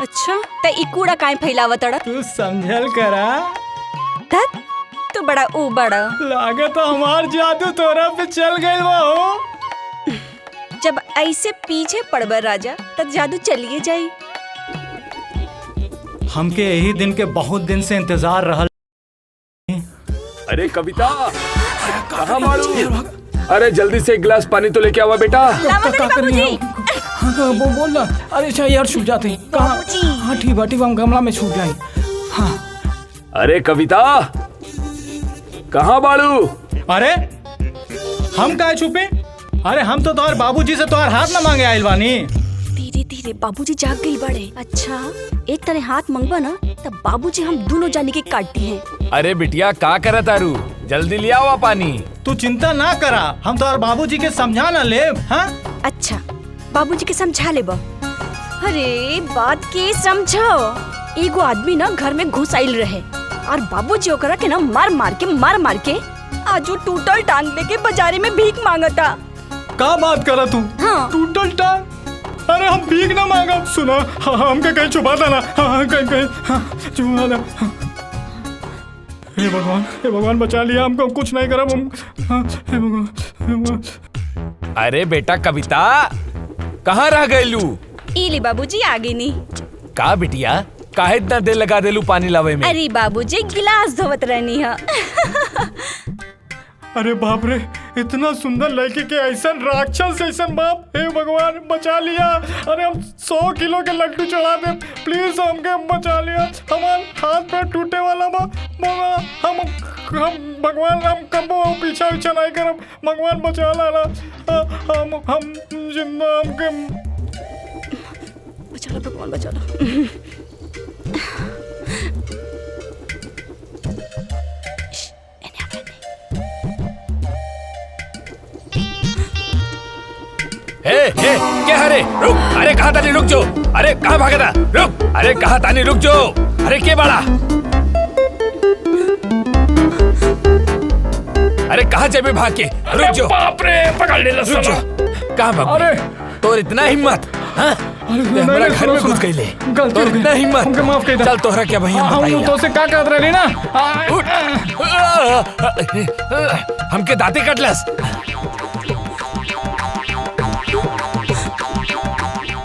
अच्छा ते ई कूड़ा काहे फैलावत अड़ा? तू समझल करा। धत तू बड़ा ऊ बड़ा। लागे तो हमार जादू तोरा पे चल गइल बा हो। जब ऐसे पीछे पड़बर राजा तब जादू चलिए जाई। हमके यही दिन के बहुत दिन से इंतजार रहल। अरे कविता कहाँ मारू? अरे जल्दी से एक गिलास पानी तो लेके आवा बेटा। हाँ बोल ना। अरे अच्छा यार छूट जाते हैं। कहाँ? हाँ ठीक बा हम गमला में छूट जाए। हाँ। अरे कविता कहाँ बाड़ू? अरे हम काहे छुपे? अरे हम तो तोहर बाबूजी से तोहर हाथ न मांगे आइल बानी। धीरे धीरे बाबूजी जाग गई बड़े। अच्छा एक तरह हाथ मंगवा ना तब बाबूजी हम दोनों जाने के काटती हैं। अरे बिटिया का करे तारू, जल्दी ले आओ पानी। तू चिंता ना करा, हम तोहर बाबूजी के समझा ना ले। हाँ अच्छा बाबूजी के समझा ले बा। अरे बात के समझो। एगो आदमी ना घर में घुस आइल रहे और बाबूजी ओकरा के ना मार मार के आज वो टूटल टांग लेके बाजारे में भीख मांगता। का बात करा तू? हाँ। टूटल टांग? अरे हम भीख ना मांगा, सुना हमके कहीं छुपा देना, कहीं छुपा दे। हे भगवान बचा लिया हमको, कुछ नहीं करा हम। हे भगवान। अरे बेटा कविता, कहाँ रह गयलू? इली बाबूजी आगे नहीं। का बिटिया, काहे इतना देर लगा देलू पानी लावे में? अरे बाबूजी गिलास धोवत रहनी है। अरे बाप रे, इतना सुंदर लड़की के ऐसा राक्षस ऐसा बाप, हे भगवान बचा लिया। अरे हम 100 किलो के लड्डू चढ़ा दे, प्लीज हमके बचा लिया। हमारे हाथ पैर टूटे वाला बा, हम भगवान हम कबो पीछा नहीं करब, भगवान बचा लाना। हम जिंदा हमके बचा लो भगवान, बचा लो। क्या हरे रुक, अरे कहाँ तानी रुक जो, अरे कहाँ भागा था, रुक, अरे कहाँ तानी रुक जो, अरे के बड़ा, अरे कहाँ जाबे भाग के, रुक जो, बाप रे पकड़ ले, रुक जो, कहाँ भाग? अरे तो इतना हिम्मत, हाँ? हमारा घर में घुस गई ले, तो इतना हिम्मत, हमके माफ कर दे। चल तोहरा क्या भैया हम तो से का कहत रही ना, हमके दांते कटलस।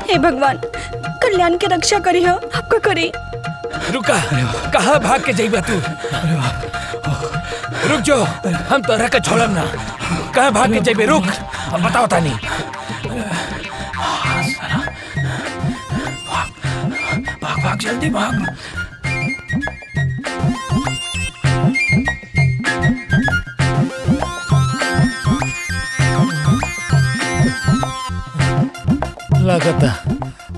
हे भगवान, कल्याण की रक्षा करी हो, आपका करी। रुका, कहाँ भाग के जाइबा तू? रुक जो, हम तोहरा के छोड़ब ना, कहाँ भाग के जाइबे, रुक, बताओ तानी। भाग जल्दी भाग। लगता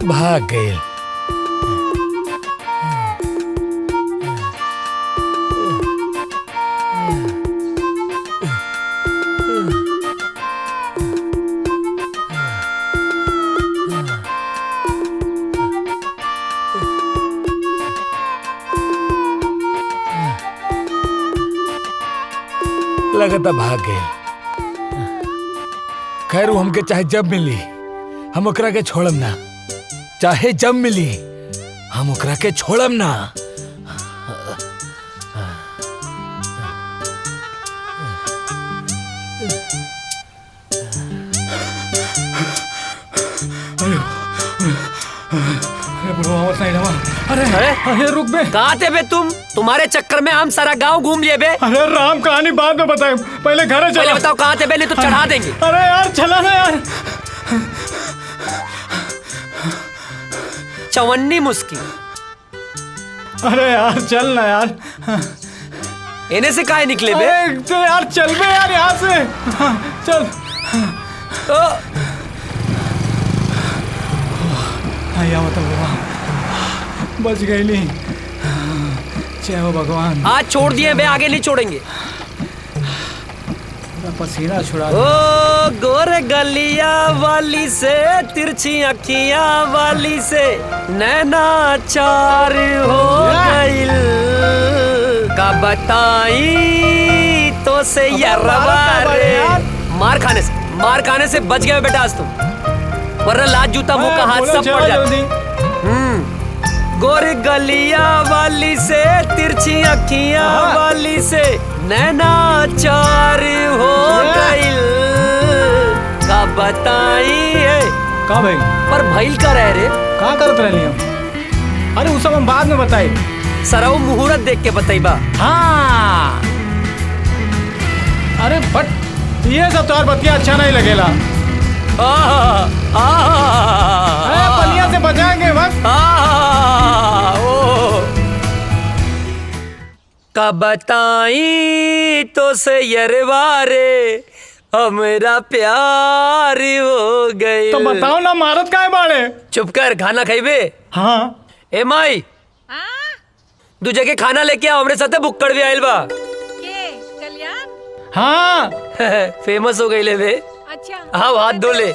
भाग गए। लगता भाग गए। खैर वो हमके चाहे जब मिली हम ओकरा के छोड़म ना, चाहे जब मिली हम ओकरा के छोड़म ना। अरे रुक बे, कहाँ थे बे तुम? तुम्हारे चक्कर में हम सारा गांव घूम लिए बे। अरे राम कहानी बाद में बताए, पहले घर चलो। पहले बताओ कहाँ थे बे, नहीं तो चढ़ा देंगे। अरे यार चला ना यार। चवन्नी मुस्की। अरे यार चल ना यार। इन्हें से काहे निकले बे? तो यार चल बे यार यहाँ से, चल। आया मतलब बच गई नहीं, जय हो भगवान। आज छोड़ दिए बे, आगे नहीं छोड़ेंगे। पसीना छुड़ा। ओ गोरे गलिया वाली से, तिरछी अखियां वाली से, नैना चार हो गइल, का बताई तो से यरवा रे। मार खाने से बच गए बेटा आज तुम, वरना लात जूता मुंह का हाथ सब पड़ जाता। गोरी गलिया वाली से, तिरछी अखियां वाली से, नैना चार हो गइल, का बताई है। का भाई? पर भइल का रह रे? का करत रहली हम? अरे उस सब हम बाद में बताई। सरऊ मुहूर्त देख के बताइबा। हाँ। अरे बट ये सब तो बतिया अच्छा नहीं लगेला। पनिया से बचाएंगे बस। का बताई तो से यरवारे, हमरा प्यार हो गए। तो बताओ ना, मारत काहे बाड़े? चुप कर, खाना खाइबे? हाँ। ए माई, दू जगह खाना लेके आओ, हमरे साथे बुक्कड़ भी आइल बा। हाँ। फेमस हो गई ले बे। अच्छा। हाँ, हाथ धो ले।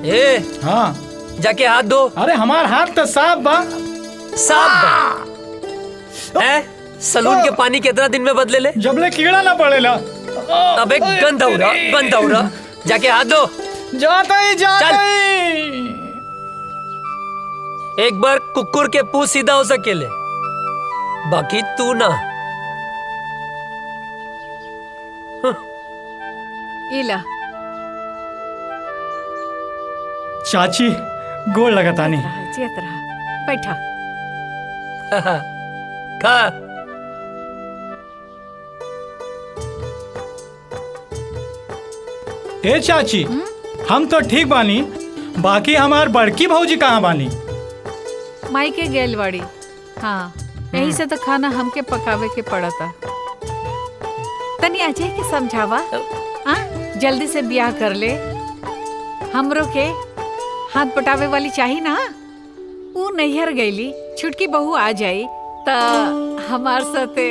ए हाँ जाके हाथ धो। अरे हमार हाथ तो साफ बा। साफ बा? सलून के पानी कितना दिन में बदले ले? जबले कीड़ा ना पड़ेला। अबे गंदा हो रहा। जाके हाथ धो। जाता ही। एक बार कुकुर के पूंछ सीधा हो सकेले, बाकी तू ना। इला चाची गोड़ लगातानी। चेत रहा, बैठा। खा। ए चाची, हम तो ठीक बानी, बाकी हमार बड़की भौजी कहाँ बानी? माई के गेलवाड़ी। हाँ, यही से तो खाना हमके पकावे के पड़ा था। तनी अजय के समझावा, जल्दी से ब्याह कर ले। हमरो के हाथ पटावे वाली चाहिए ना। वो नैहर गईली, छुटकी बहू आ जाई तो हमार साथे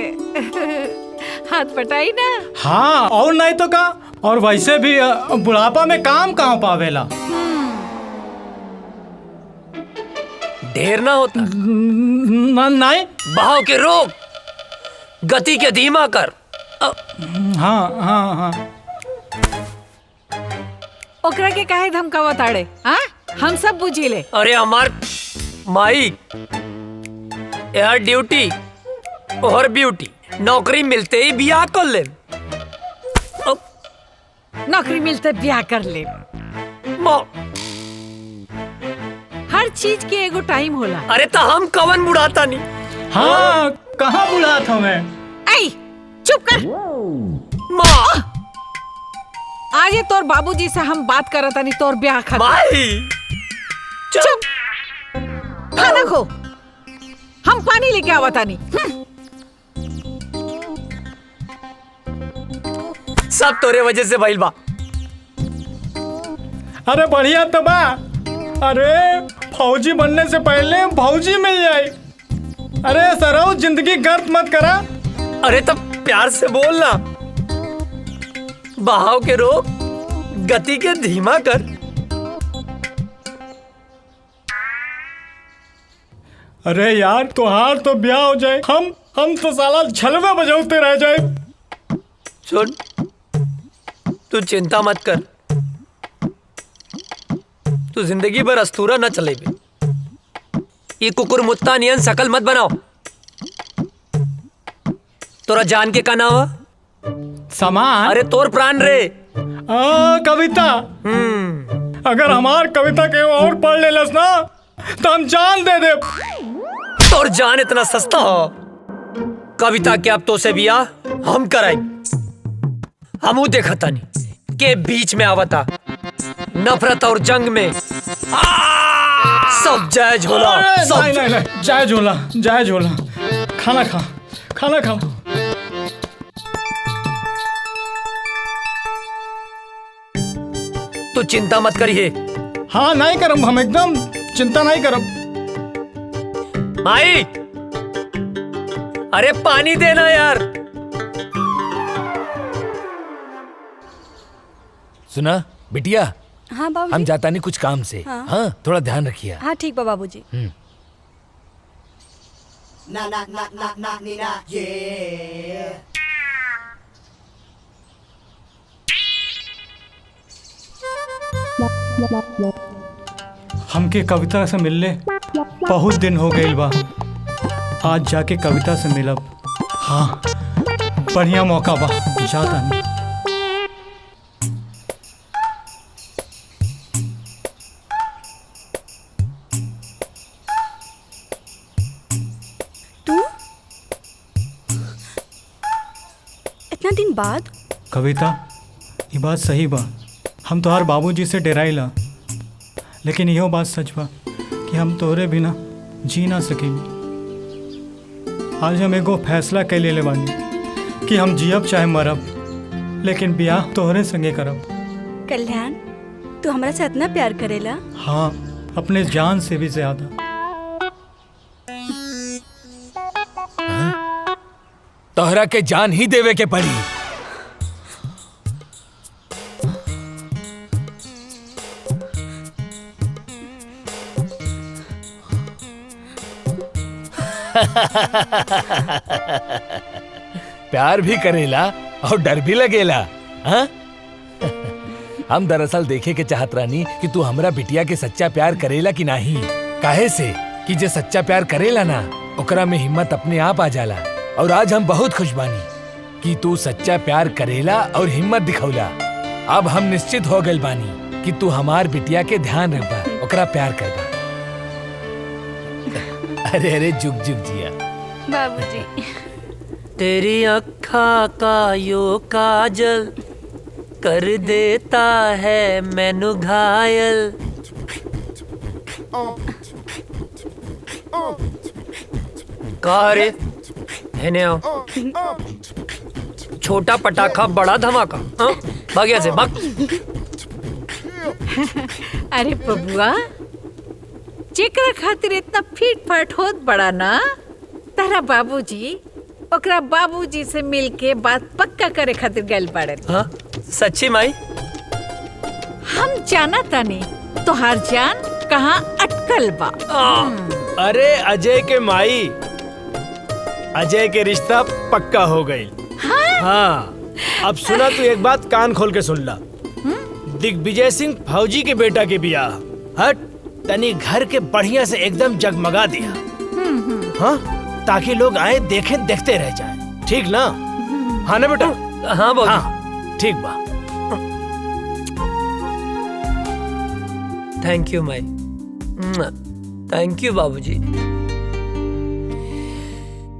हाथ पटाई ना। हाँ, और नहीं तो का। और वैसे भी बुढ़ापा में काम कहाँ पावेला। ढेर ना होता। नहीं, बहाव के रोक, गति के धीमा कर। हाँ। ओकरा के काहे धमकावा ताड़े? हाँ, हम सब बुझी ले। अरे हमार माई यार, ड्यूटी और ब्यूटी, नौकरी मिलते ही ब्याह कर ले। नौकरी मिलते ब्याह कर ले। हर चीज के एगो टाइम होला। अरे तो हम कवन बुढ़ाता नहीं। हाँ, कहाँ बुढ़ात हमें? ऐ चुप कर। माँ, आज ये तोर बाबूजी से हम बात करत नहीं, तोर ब्याह खातिर। माई चुप। खाना खो, हम पानी लेके आवता नहीं। सब तोरे वजह से भइल बा। अरे बढ़िया तो बा। अरे फौजी बनने से पहले फौजी मिल जाए। अरे सराउ, जिंदगी गर्द मत करा। अरे तब प्यार से बोलना। बहाव के रोक, गति के धीमा कर। अरे यार, तुहार तो ब्याह हो जाए, हम तो साला छलवे बजाते रह जाए। सुन, तू चिंता मत कर। तू जिंदगी भर अस्तूरा न चलेबे। ये कुकुर मुत्ता नियन शकल मत बनाओ। तोरा जान के का नाम है? सामान? अरे तोर प्राण रे। कविता। अगर हमार कविता के और पढ़ लेलस ना तो हम जान दे दे। तोर जान इतना सस्ता हो? कविता के अब तो से बियाह हम कराई। हमू देखा तानी के बीच में आवता। नफरत और जंग में सब जायज होला। नहीं, जायज होला। खाना खा। तू चिंता मत करिए। हाँ, नहीं करम, हम एकदम चिंता नहीं करम। माई, अरे पानी देना यार। सुना बिटिया, हाँ बाबूजी। हम जाता नहीं कुछ काम से। हाँ, थोड़ा ध्यान रखिए। हाँ ठीक बा बाबूजी। हमके कविता से मिलले बहुत दिन हो गए बा। आज जाके कविता से मिलब। हाँ, बढ़िया मौका बा, जाता नहीं। इतना दिन बाद? कविता, ये बात सही बा। हम तोहार बाबूजी से डराइला, लेकिन यहो बात सच बा कि हम तोहरे बिना जी ना सकेंगे। आज हम एगो फैसला कर ले बानी कि हम जियब चाहे मरब, लेकिन ब्याह तोहरे संगे करब। कल्याण, तू हमरा से इतना प्यार करेला? हाँ, अपने जान से भी ज्यादा। तोहरा के जान ही देवे के पड़ी। प्यार भी करेला और डर भी लगेला। हाँ? हम दरअसल देखे के चाहत रानी कि तू हमरा बिटिया के सच्चा प्यार करेला कि नहीं। काहे से कि जे सच्चा प्यार करेला ना ओकरा में हिम्मत अपने आप आ जाला। और आज हम बहुत खुश बानी कि तू सच्चा प्यार करेला और हिम्मत दिखौला। अब हम निश्चित हो गए बानी कि तू हमार बिटिया के ध्यान रखबा, ओकरा प्यार करबा। अरे अरे जुग जुग जिया बाबूजी। तेरी अखा का यो काजल कर देता है मैनू घायल। कहा रे हेने आओ। छोटा पटाखा बड़ा धमाका। हाँ? भाग यहाँ से भाग। अरे बबुआ, जेकरा खातिर इतना फीट फाट होत बड़ा ना, तारा बाबूजी ओकरा बाबूजी से मिलके बात पक्का करे खातिर गइल बाड़े। हाँ? सच्ची माई? हम जाना तानी तोहार जान कहाँ अटकल बा। अरे अजय के माई, अजय के रिश्ता पक्का हो गई। हाँ, अब सुना तू एक बात कान खोल के सुन ला। दिग्विजय सिंह फौजी के बेटा के बियाह हट तनी घर के बढ़िया से एकदम जगमगा दिया। हाँ, ताकि लोग आए देखे देखते रह जाए। ठीक ना? हाँ ना बेटा? हाँ बाबू। हाँ, ठीक बा। Thank you Mai. Thank you बाबूजी।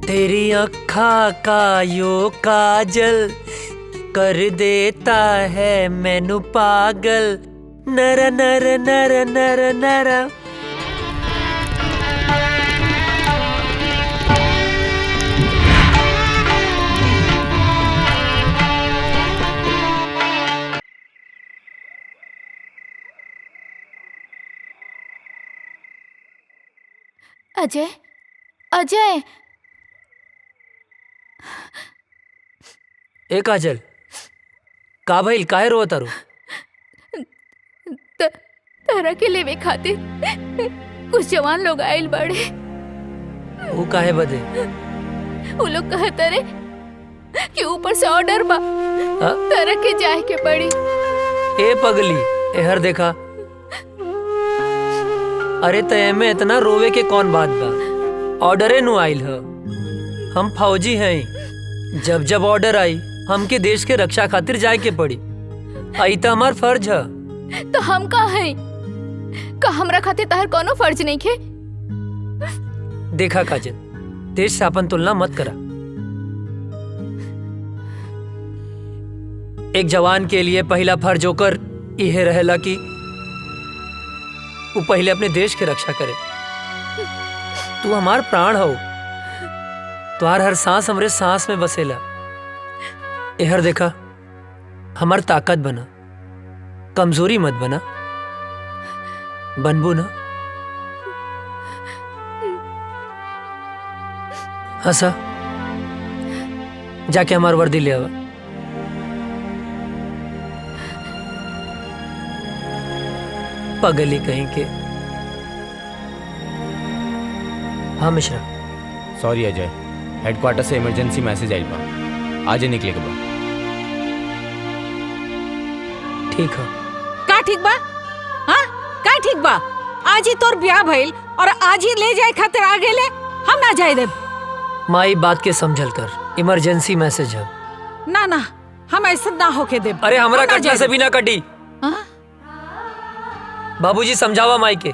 तेरी अखा का यो काजल कर देता है मैनू पागल। नर नर नर नर नर। अजय, अजय। ए काजल, का भइल? काहे रोत तारू? तारा के लेवे खातिर कुछ जवान लोग आइल बड़े। वो काहे बदे? वो लोग कहते रे कि ऊपर से ऑर्डर बा, तारा के जाए के पड़ी। ए पगली, एहर देखा। अरे तय में इतना रोवे के कौन बात बा? ऑर्डरे नु आइल ह। हम फौजी हैं। जब जब ऑर्डर आई हमके देश के रक्षा खातिर जाए के पड़ी। आई तो हमार फर्ज है। तो हम का है? का हमरा खातिर तार कोनो फर्ज नहीं खे? देखा काजल, देश से अपन तुलना मत करा। एक जवान के लिए पहला फर्ज होकर यह रहेला कि वो पहले अपने देश की रक्षा करे। तू हमार प्राण हो। तुम्हार हर सांस हमरे सांस में बसेला। एहर देखा, हमार ताकत बना, कमजोरी मत बना। बनबू ना? हंसा, जाके हमार वर्दी ले आवा। पगली कहीं के। हाँ मिश्रा। सॉरी अजय, हेडक्वार्टर से इमरजेंसी मैसेज आइल बा, आज ही निकले के बा। ठीक है। का ठीक बा? हाँ, का ठीक बा? आज ही तोर ब्याह भइल और आज ही ले जाए खातिर आ गेले, हम ना जाए देब। माई बात के समझल कर, इमरजेंसी मैसेज है। ना ना, हम ऐसा ना होके देब। अरे हमरा कटला से भी ना कटी। बाबूजी समझावा माई के,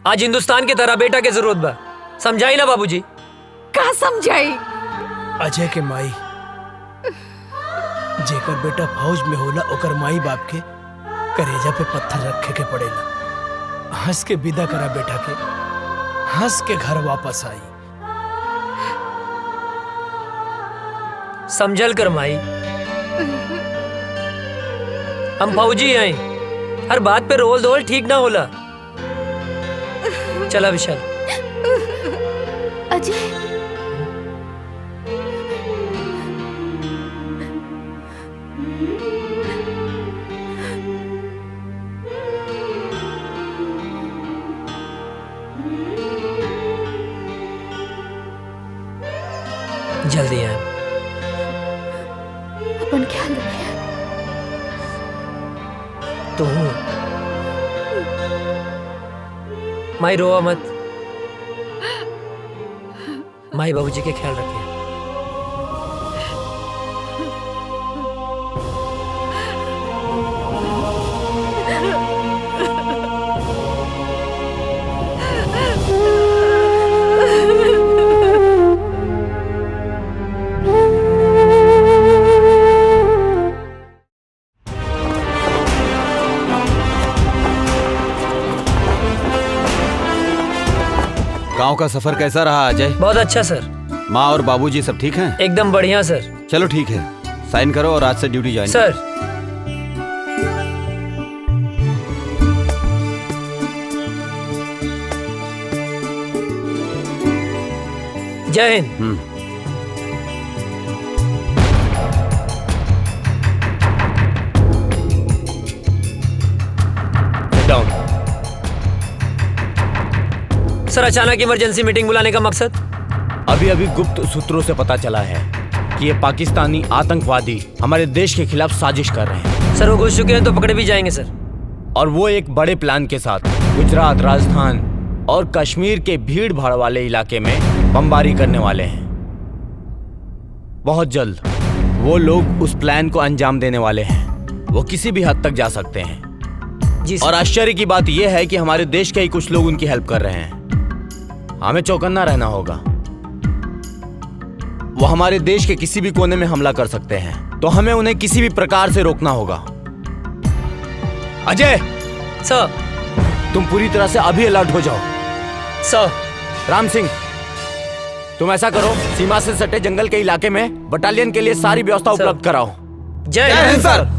आज हिंदुस्तान के तरह बेटा के जरूरत बा। समझाई ना बाबूजी? का समझाई? अजय के माई, जेकर बेटा फौज में होला ओकर माई बाप के करेजा पे पत्थर रखे के पड़ेला। हंस के विदा करा बेटा के, हंस के घर वापस आई। समझल कर माई, हम फौजी हैं। हर बात पे रोल धोल ठीक ना होला। चला विशाल। अजय, ख्याल रखिए। तू माई रोआ मत, माई बाबूजी के ख्याल रखिए। गांव का सफर कैसा रहा अजय? बहुत अच्छा सर। माँ और बाबूजी सब ठीक हैं? एकदम बढ़िया सर। चलो ठीक है, साइन करो और आज से ड्यूटी ज्वाइन सर। जय हिंद। डाउन। सर, अचानक इमरजेंसी मीटिंग बुलाने का मकसद? अभी अभी गुप्त सूत्रों से पता चला है कि ये पाकिस्तानी आतंकवादी हमारे देश के खिलाफ साजिश कर रहे हैं। सर, वो घुस चुके हैं तो पकड़े भी जाएंगे सर। और वो एक बड़े प्लान के साथ गुजरात, राजस्थान और कश्मीर के भीड़ भाड़ वाले इलाके में बमबारी करने वाले हैं। बहुत जल्द वो लोग उस प्लान को अंजाम देने वाले हैं। वो किसी भी हद तक जा सकते हैं जी। और आश्चर्य की बात यह है कि हमारे देश के ही कुछ लोग उनकी हेल्प कर रहे हैं। हमें चौकन्ना रहना होगा। वो हमारे देश के किसी भी कोने में हमला कर सकते हैं, तो हमें उन्हें किसी भी प्रकार से रोकना होगा। अजय सर, तुम पूरी तरह से अभी अलर्ट हो जाओ। सर। राम सिंह, तुम ऐसा करो, सीमा से सटे जंगल के इलाके में बटालियन के लिए सारी व्यवस्था उपलब्ध कराओ। जय हिंद सर।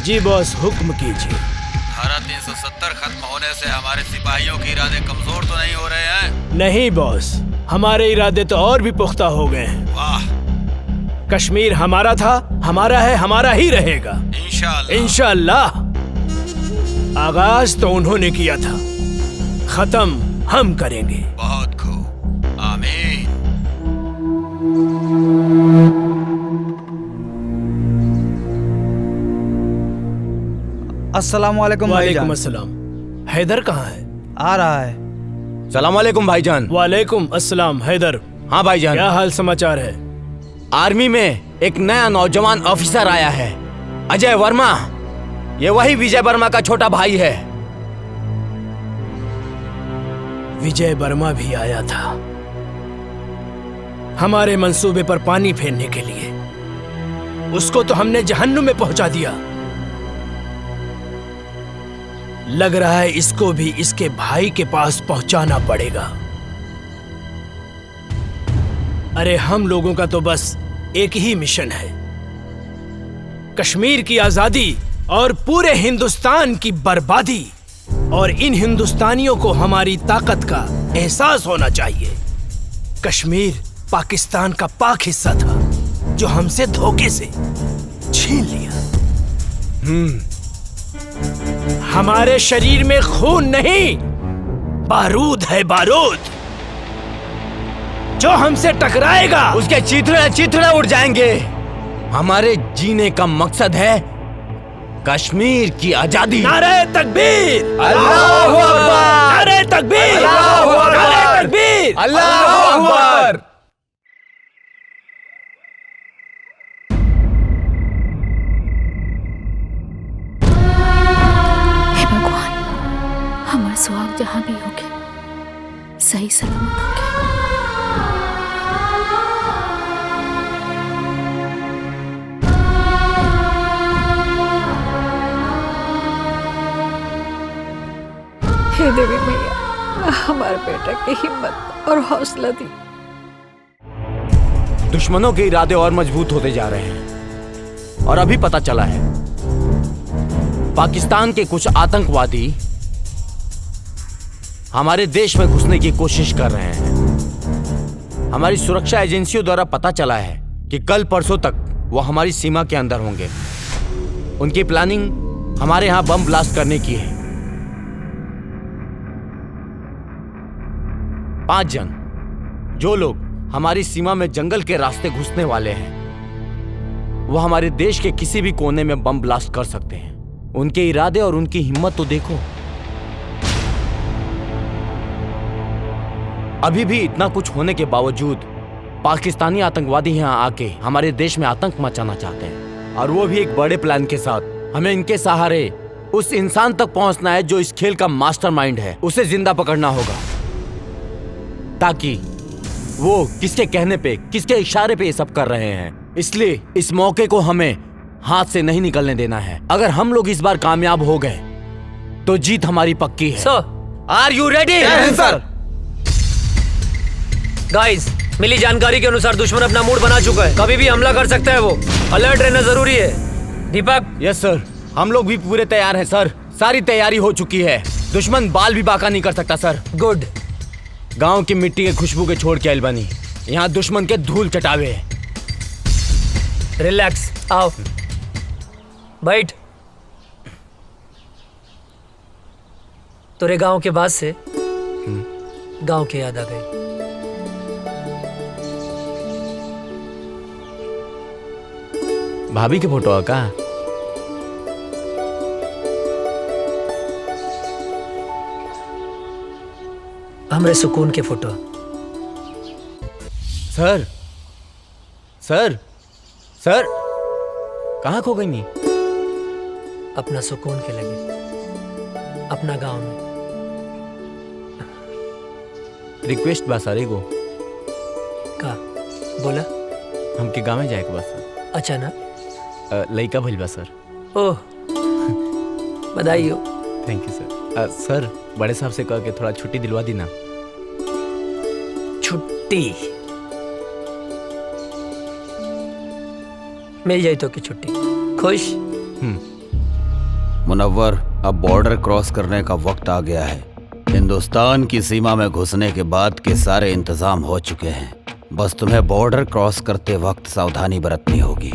जी बॉस, हुक्म कीजिए। धारा 370 खत्म होने से हमारे सिपाहियों के इरादे कमजोर तो नहीं हो रहे हैं? नहीं बॉस, हमारे इरादे तो और भी पुख्ता हो गए हैं। वाह। कश्मीर हमारा था, हमारा है, हमारा ही रहेगा। इंशाअल्लाह। आगाज तो उन्होंने किया था, खत्म हम करेंगे। बहुत खूब, आमीन। अस्सलामुअलैकुम भाईजान। वालेकुम अस्सलाम। हैदर कहाँ है? आ रहा है। सलाम वालेकुम भाईजान। वालेकुम अस्सलाम। हैदर। हाँ भाईजान। क्या हाल समाचार है? आर्मी में एक नया नौजवान ऑफिसर आया है, अजय वर्मा। ये वही विजय वर्मा का छोटा भाई है। विजय वर्मा भी आया था हमारे मंसूबे पर पानी फेरने के लिए। उसको तो हमने जहन्नुम में पहुंचा दिया। लग रहा है इसको भी इसके भाई के पास पहुंचाना पड़ेगा। अरे हम लोगों का तो बस एक ही मिशन है, कश्मीर की आजादी और पूरे हिंदुस्तान की बर्बादी। और इन हिंदुस्तानियों को हमारी ताकत का एहसास होना चाहिए। कश्मीर पाकिस्तान का पाक हिस्सा था जो हमसे धोखे से छीन लिया। हमारे शरीर में खून नहीं, बारूद है, बारूद। जो हमसे टकराएगा उसके चीथड़े चीथड़े उड़ जाएंगे। हमारे जीने का मकसद है कश्मीर की आजादी। नारे तकबीर, अल्लाहू अकबर, नारे तकबीर, अल्लाहू अकबर, नारे तकबीर, अल्लाहू अकबर। हे भगवान, हमारा सुहाग जहां भी होके सही सलामत होके। हे देवी मैया, हमारे बेटा की हिम्मत और हौसला दी। दुश्मनों के इरादे और मजबूत होते जा रहे हैं और अभी पता चला है पाकिस्तान के कुछ आतंकवादी हमारे देश में घुसने की कोशिश कर रहे हैं। हमारी सुरक्षा एजेंसियों द्वारा पता चला है कि कल परसों तक वो हमारी सीमा के अंदर होंगे। उनकी प्लानिंग हमारे यहां बम ब्लास्ट करने की है। 5 जन जो लोग हमारी सीमा में जंगल के रास्ते घुसने वाले हैं, वो हमारे देश के किसी भी कोने में बम ब्लास्ट कर सकते हैं। उनके इरादे और उनकी हिम्मत तो देखो। अभी भी इतना कुछ होने के बावजूद पाकिस्तानी आतंकवादी यहां आके हमारे देश में आतंक मचाना चाहते हैं, और वो भी एक बड़े प्लान के साथ। हमें इनके सहारे उस इंसान तक पहुंचना है जो इस खेल का मास्टरमाइंड है। उसे जिंदा पकड़ना होगा ताकि वो किसके कहने पे, किसके इशारे पे ये सब कर रहे हैं। इसलिए इस मौके को हमें हाथ से नहीं निकलने देना है। अगर हम लोग इस बार कामयाब हो गए तो जीत हमारी पक्की है। सर, आर यू रेडी? सर। गाइस, मिली जानकारी के अनुसार दुश्मन अपना मूड बना चुका है, कभी भी हमला कर सकता है। वो अलर्ट रहना जरूरी है। दीपक? यस सर, हम लोग भी पूरे तैयार हैं सर। सारी तैयारी हो चुकी है। दुश्मन बाल भी बाका नहीं कर सकता सर। गुड। गांव की मिट्टी के खुशबू के छोड़ के अलबनी, यहाँ दुश्मन के धूल चटावे। रिलैक्स, आओ बैठ। तेरे गांव के बाद से गांव की याद आ गई। भाभी के फोटो का? हमरे सुकून के फोटो। सर सर सर, कहाँ खो गई नहीं? अपना सुकून के लगे, अपना गांव में। रिक्वेस्ट बा सर एगो। का बोला? हमके गाँव में जाए के बा सर। अच्छा ना? लइका भइल बा सर। ओह, बधाई हो। थैंक यू सर। सर, बड़े साहब से कह के थोड़ा छुट्टी दिलवा दी ना। छुट्टी मिल जाए तो की छुट्टी। खुश? मुनव्वर, अब बॉर्डर क्रॉस करने का वक्त आ गया है। हिंदुस्तान की सीमा में घुसने के बाद के सारे इंतजाम हो चुके हैं। बस तुम्हें बॉर्डर क्रॉस करते वक्त सावधानी बरतनी होगी।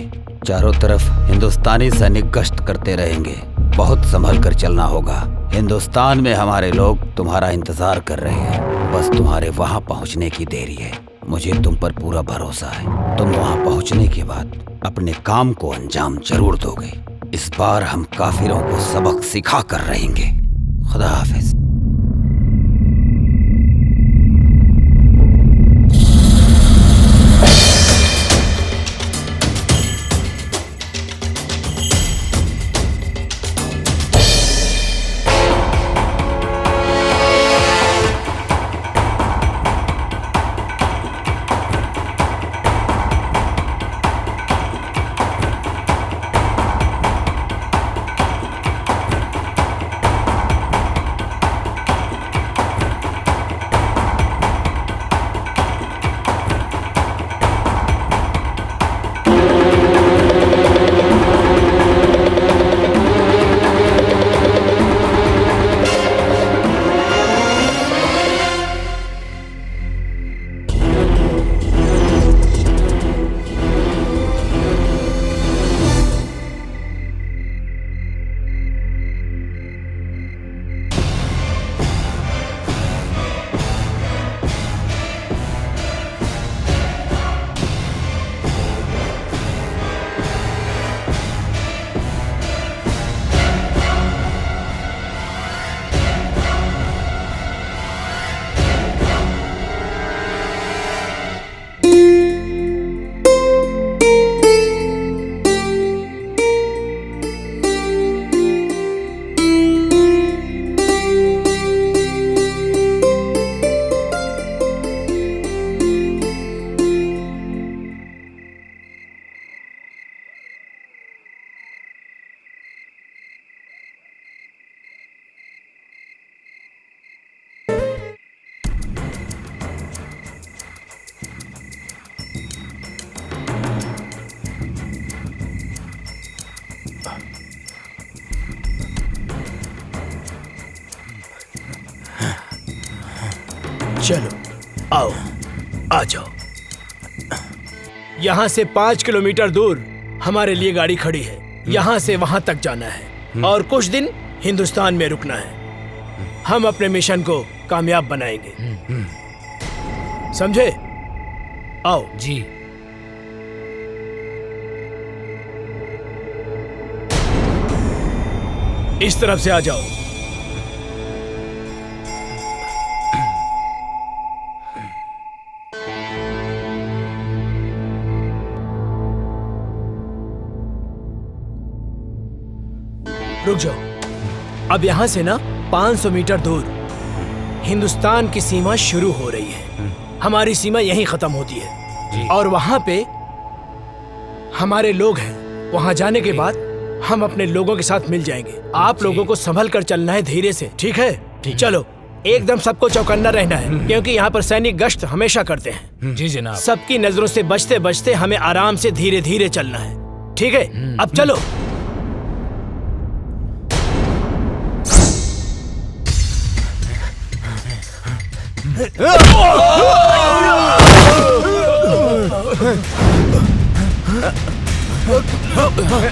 चारों तरफ हिंदुस्तानी सैनिक गश्त करते रहेंगे। बहुत संभल कर चलना होगा। हिंदुस्तान में हमारे लोग तुम्हारा इंतजार कर रहे हैं। बस तुम्हारे वहां पहुंचने की देरी है। मुझे तुम पर पूरा भरोसा है। तुम वहां पहुंचने के बाद अपने काम को अंजाम जरूर दोगे। इस बार हम काफिरों को सबक सिखा कर रहेंगे। खुदा हाफिज। चलो आओ, आ जाओ। यहाँ से 5 किलोमीटर दूर हमारे लिए गाड़ी खड़ी है। यहाँ से वहां तक जाना है और कुछ दिन हिंदुस्तान में रुकना है। हम अपने मिशन को कामयाब बनाएंगे, समझे? आओ जी। इस तरफ से आ जाओ। रुक जाओ। अब यहां से ना 500 मीटर दूर हिंदुस्तान की सीमा शुरू हो रही है। हमारी सीमा यहीं खत्म होती है और वहां पे हमारे लोग हैं। वहां जाने के बाद हम अपने लोगों के साथ मिल जाएंगे। आप लोगों को संभल कर चलना है, धीरे से, ठीक है? चलो, एकदम सबको चौकन्ना रहना है क्योंकि यहाँ पर सैनिक गश्त हमेशा करते हैं। जी जनाब। सबकी नजरों से बचते बचते हमें आराम से धीरे धीरे चलना है, ठीक है? अब चलो।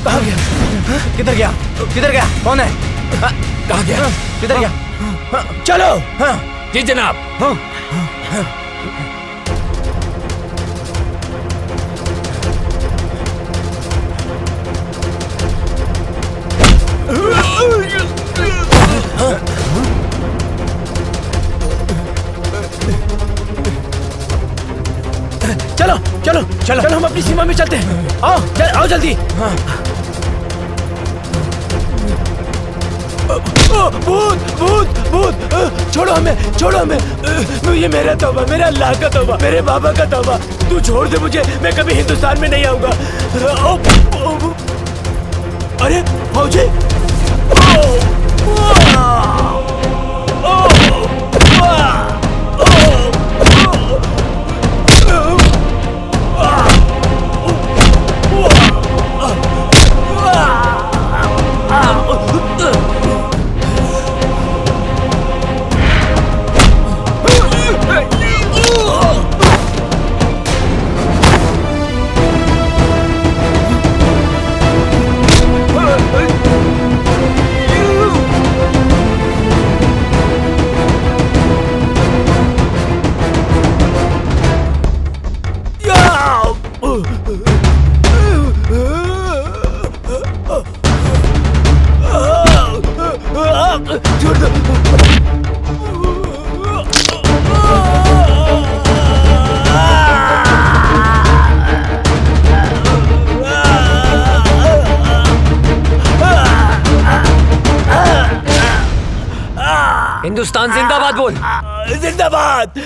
कहाँ गया? किधर गया? किधर गया? कौन है? कहाँ गया? किधर गया? चलो। जी जनाब। चलो चलो चलो चलो, हम अपनी सीमा में चलते हैं। आओ आओ जल्दी। भूत भूत भूत, छोड़ो हमें, छोड़ो हमें। ये मेरा तौबा, मेरा अल्लाह का तौबा, मेरे बाबा का तौबा। तू छोड़ दे मुझे, मैं कभी हिंदुस्तान में नहीं आऊंगा। अरे फौजी, हिंदुस्तान जिंदाबाद बोल। जिंदाबाद।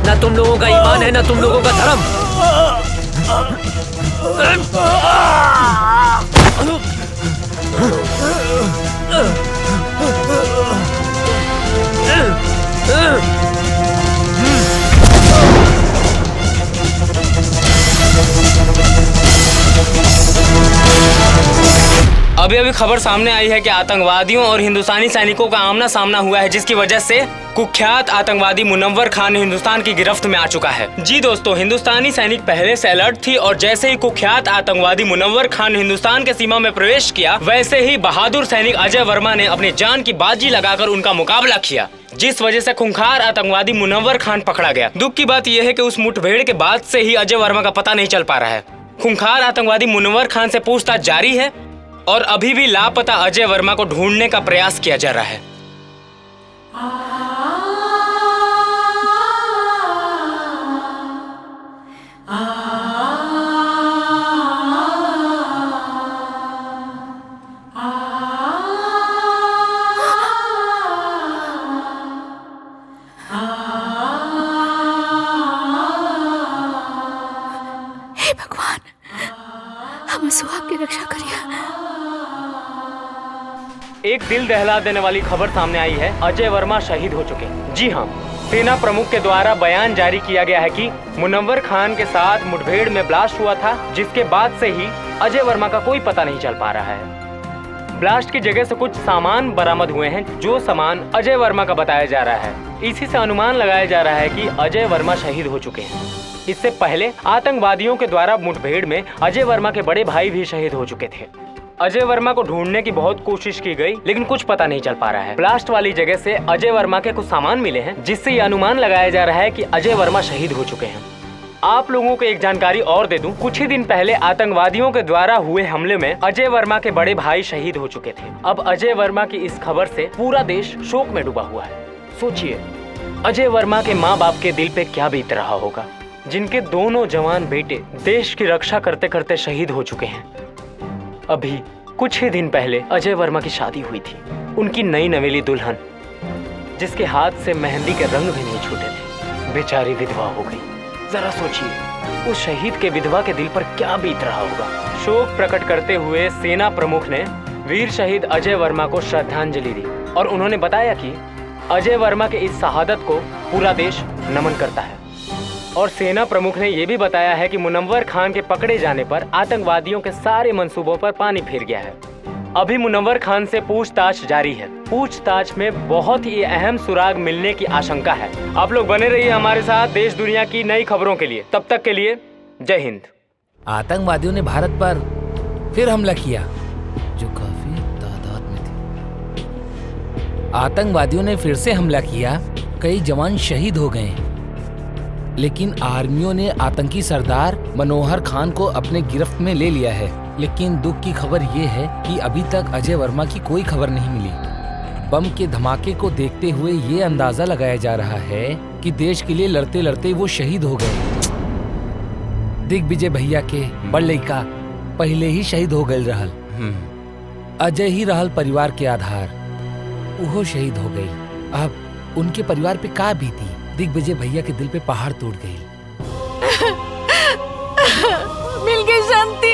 ना तुम लोगों का ईमान है, ना तुम लोगों का धर्म। अभी अभी खबर सामने आई है कि आतंकवादियों और हिंदुस्तानी सैनिकों का आमना सामना हुआ है, जिसकी वजह से कुख्यात आतंकवादी मुनव्वर खान हिंदुस्तान की गिरफ्त में आ चुका है। जी दोस्तों, हिंदुस्तानी सैनिक पहले से अलर्ट थी और जैसे ही कुख्यात आतंकवादी मुनव्वर खान हिंदुस्तान के सीमा में प्रवेश किया, वैसे ही बहादुर सैनिक अजय वर्मा ने अपनी जान की बाजी लगाकर उनका मुकाबला किया, जिस वजह से खूंखार आतंकवादी मुनव्वर खान पकड़ा गया। दुख की बात यह है कि उस मुठभेड़ के बाद से ही अजय वर्मा का पता नहीं चल पा रहा है। खूंखार आतंकवादी मुनव्वर खान से पूछताछ जारी है और अभी भी लापता अजय वर्मा को ढूंढने का प्रयास किया जा रहा है। हे भगवान, हम सुहाग की रक्षा करिए। एक दिल दहला देने वाली खबर सामने आई है, अजय वर्मा शहीद हो चुके हैं। जी हाँ, सेना प्रमुख के द्वारा बयान जारी किया गया है कि मुनव्वर खान के साथ मुठभेड़ में ब्लास्ट हुआ था, जिसके बाद से ही अजय वर्मा का कोई पता नहीं चल पा रहा है। ब्लास्ट की जगह से कुछ सामान बरामद हुए हैं, जो सामान अजय वर्मा का बताया जा रहा है। इसी से अनुमान लगाया जा रहा है कि अजय वर्मा शहीद हो चुके हैं। इससे पहले आतंकवादियों के द्वारा मुठभेड़ में अजय वर्मा के बड़े भाई भी शहीद हो चुके थे। अजय वर्मा को ढूंढने की बहुत कोशिश की गई, लेकिन कुछ पता नहीं चल पा रहा है। ब्लास्ट वाली जगह से अजय वर्मा के कुछ सामान मिले हैं, जिससे ये अनुमान लगाया जा रहा है कि अजय वर्मा शहीद हो चुके हैं। आप लोगों को एक जानकारी और दे दूं, कुछ ही दिन पहले आतंकवादियों के द्वारा हुए हमले में अजय वर्मा के बड़े भाई शहीद हो चुके थे। अब अजय वर्मा की इस खबर से पूरा देश शोक में डूबा हुआ है। सोचिए, अजय वर्मा के माँ बाप के दिल पे क्या बीत रहा होगा, जिनके दोनों जवान बेटे देश की रक्षा करते करते शहीद हो चुके हैं। अभी कुछ ही दिन पहले अजय वर्मा की शादी हुई थी। उनकी नई नवेली दुल्हन, जिसके हाथ से मेहंदी के रंग भी नहीं छूटे थे, बेचारी विधवा हो गई। जरा सोचिए, उस शहीद के विधवा के दिल पर क्या बीत रहा होगा। शोक प्रकट करते हुए सेना प्रमुख ने वीर शहीद अजय वर्मा को श्रद्धांजलि दी और उन्होंने बताया कि अजय वर्मा के इस शहादत को पूरा देश नमन करता है। और सेना प्रमुख ने यह भी बताया है कि मुनव्वर खान के पकड़े जाने पर आतंकवादियों के सारे मंसूबों पर पानी फिर गया है। अभी मुनव्वर खान से पूछताछ जारी है। पूछताछ में बहुत ही अहम सुराग मिलने की आशंका है। आप लोग बने रहिए हमारे साथ देश दुनिया की नई खबरों के लिए। तब तक के लिए जय हिंद। आतंकवादियों ने भारत पर फिर हमला किया, जो काफी तादाद में थे। आतंकवादियों ने फिर से हमला किया, कई जवान शहीद हो गए, लेकिन आर्मियों ने आतंकी सरदार मनोहर खान को अपने गिरफ्त में ले लिया है। लेकिन दुख की खबर ये है कि अभी तक अजय वर्मा की कोई खबर नहीं मिली। बम के धमाके को देखते हुए ये अंदाजा लगाया जा रहा है कि देश के लिए लड़ते लड़ते वो शहीद हो गए। दिग्विजय भैया के बड़ लड़का पहले ही शहीद हो गए रहल। अजय ही रहल परिवार के आधार, वो शहीद हो गई। अब उनके परिवार पे का बीती। दिग्विजय भैया के दिल पे पहाड़ टूट गई। मिल गई शांति,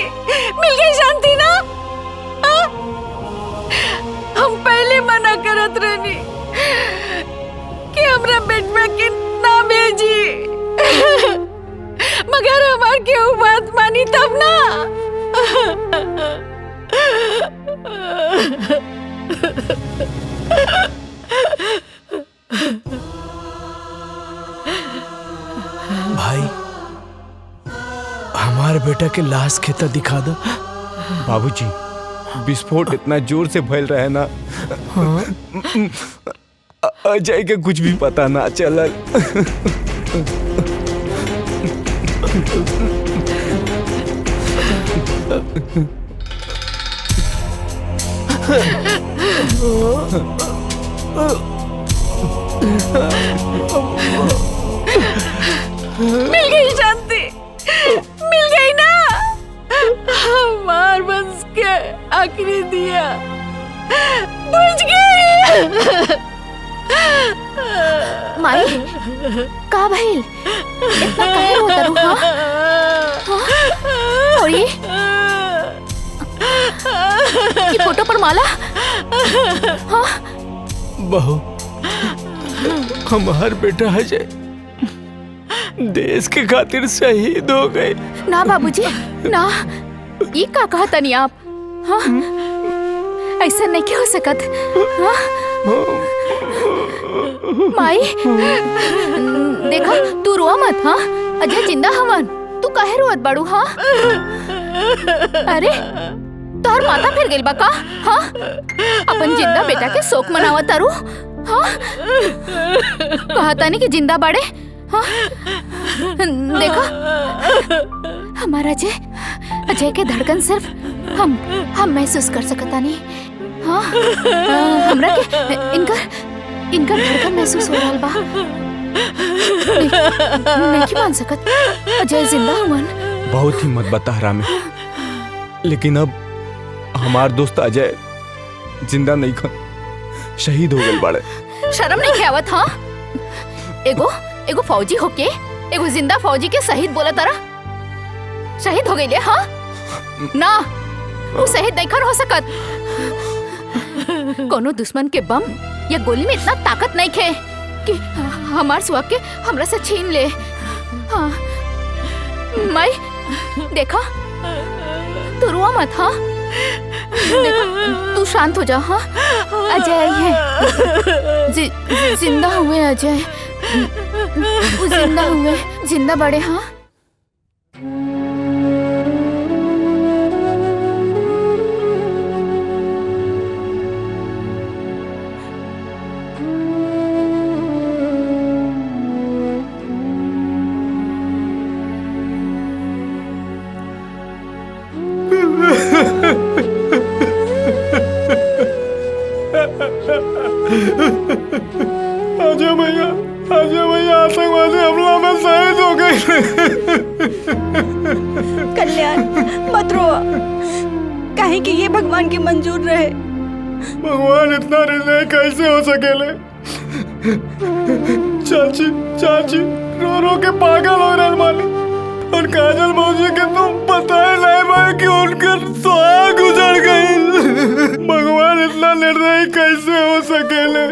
मिल गई शांति ना। हम पहले मना करत रहनी कि हमरा बेटवा के ना भेजी, मगर हमार केहू बात मानी तब ना। भाई, हमारे बेटा के लाश खेता दिखा दो। बाबूजी, विस्फोट इतना जोर से फैल रहा है ना, अजय के कुछ भी पता ना चलल। मिल गई शांति, मिल गई ना। हमार वंश के आखिरी दिया बुझ गई। माई, का भइल? इतना काहे रोता रू? हाँ? और ये फोटो पर माला? हाँ? बहू, हमार बेटा अजय देश के खातिर शहीद हो गए। ना बाबूजी, ना, ये का कहा तनी आप? हाँ? ऐसा नहीं क्यों हो सकत? हाँ? माई, देखा, तू रोआ मत। हाँ, अजय जिंदा हवन, तू काहे रोत बाड़ू? हाँ? अरे, तोहर माथा फिर गइल बा का? हाँ? अपन जिंदा बेटा के शोक मनावत तारू? हाँ? कहा तानी कि जिंदा बाड़े? हाँ? देखा, हमारा अजय के धड़कन सिर्फ हम महसूस कर सकता नहीं। हाँ? हमरा के इनका धड़कन महसूस हो रहा बा। नहीं मान सकत, अजय जिंदा हुआ। बहुत हिम्मत बता हरामी, लेकिन अब हमार दोस्त अजय जिंदा नहीं खन, शहीद हो गए बाड़े। शर्म नहीं आवत? हाँ? एगो फौजी होके एगो जिंदा फौजी के शहीद बोला तारा? शहीद हो गई? हाँ? ना, वो शहीद नहीं हो सकत। कोनो दुश्मन के बम या गोली में इतना ताकत नहीं खे कि हमार सुहाग के हमरा से छीन ले। हाँ? माई, देखा, तू रोआ मत। हाँ? देखो, तू शांत हो जा। हाँ, अजय आई है। जिंदा हुए अजय, वो जिंदा हुए, जिंदा बड़े। हाँ आजा भैया, आजा भैया, आतंकवादी हमला में शहीद हो गए। कल्याण मत रो, काहे कि ये भगवान की मंजूर रहे। भगवान इतना हृदय कैसे हो सकेले? चाची चाची रो रो के पागल हो रहे मालिक। और काजल मौसी के तुम पता ही नहीं भाई कि उनकर सुहाग गुजर गई। भगवान इतना निर्दयी कैसे हो सकेले?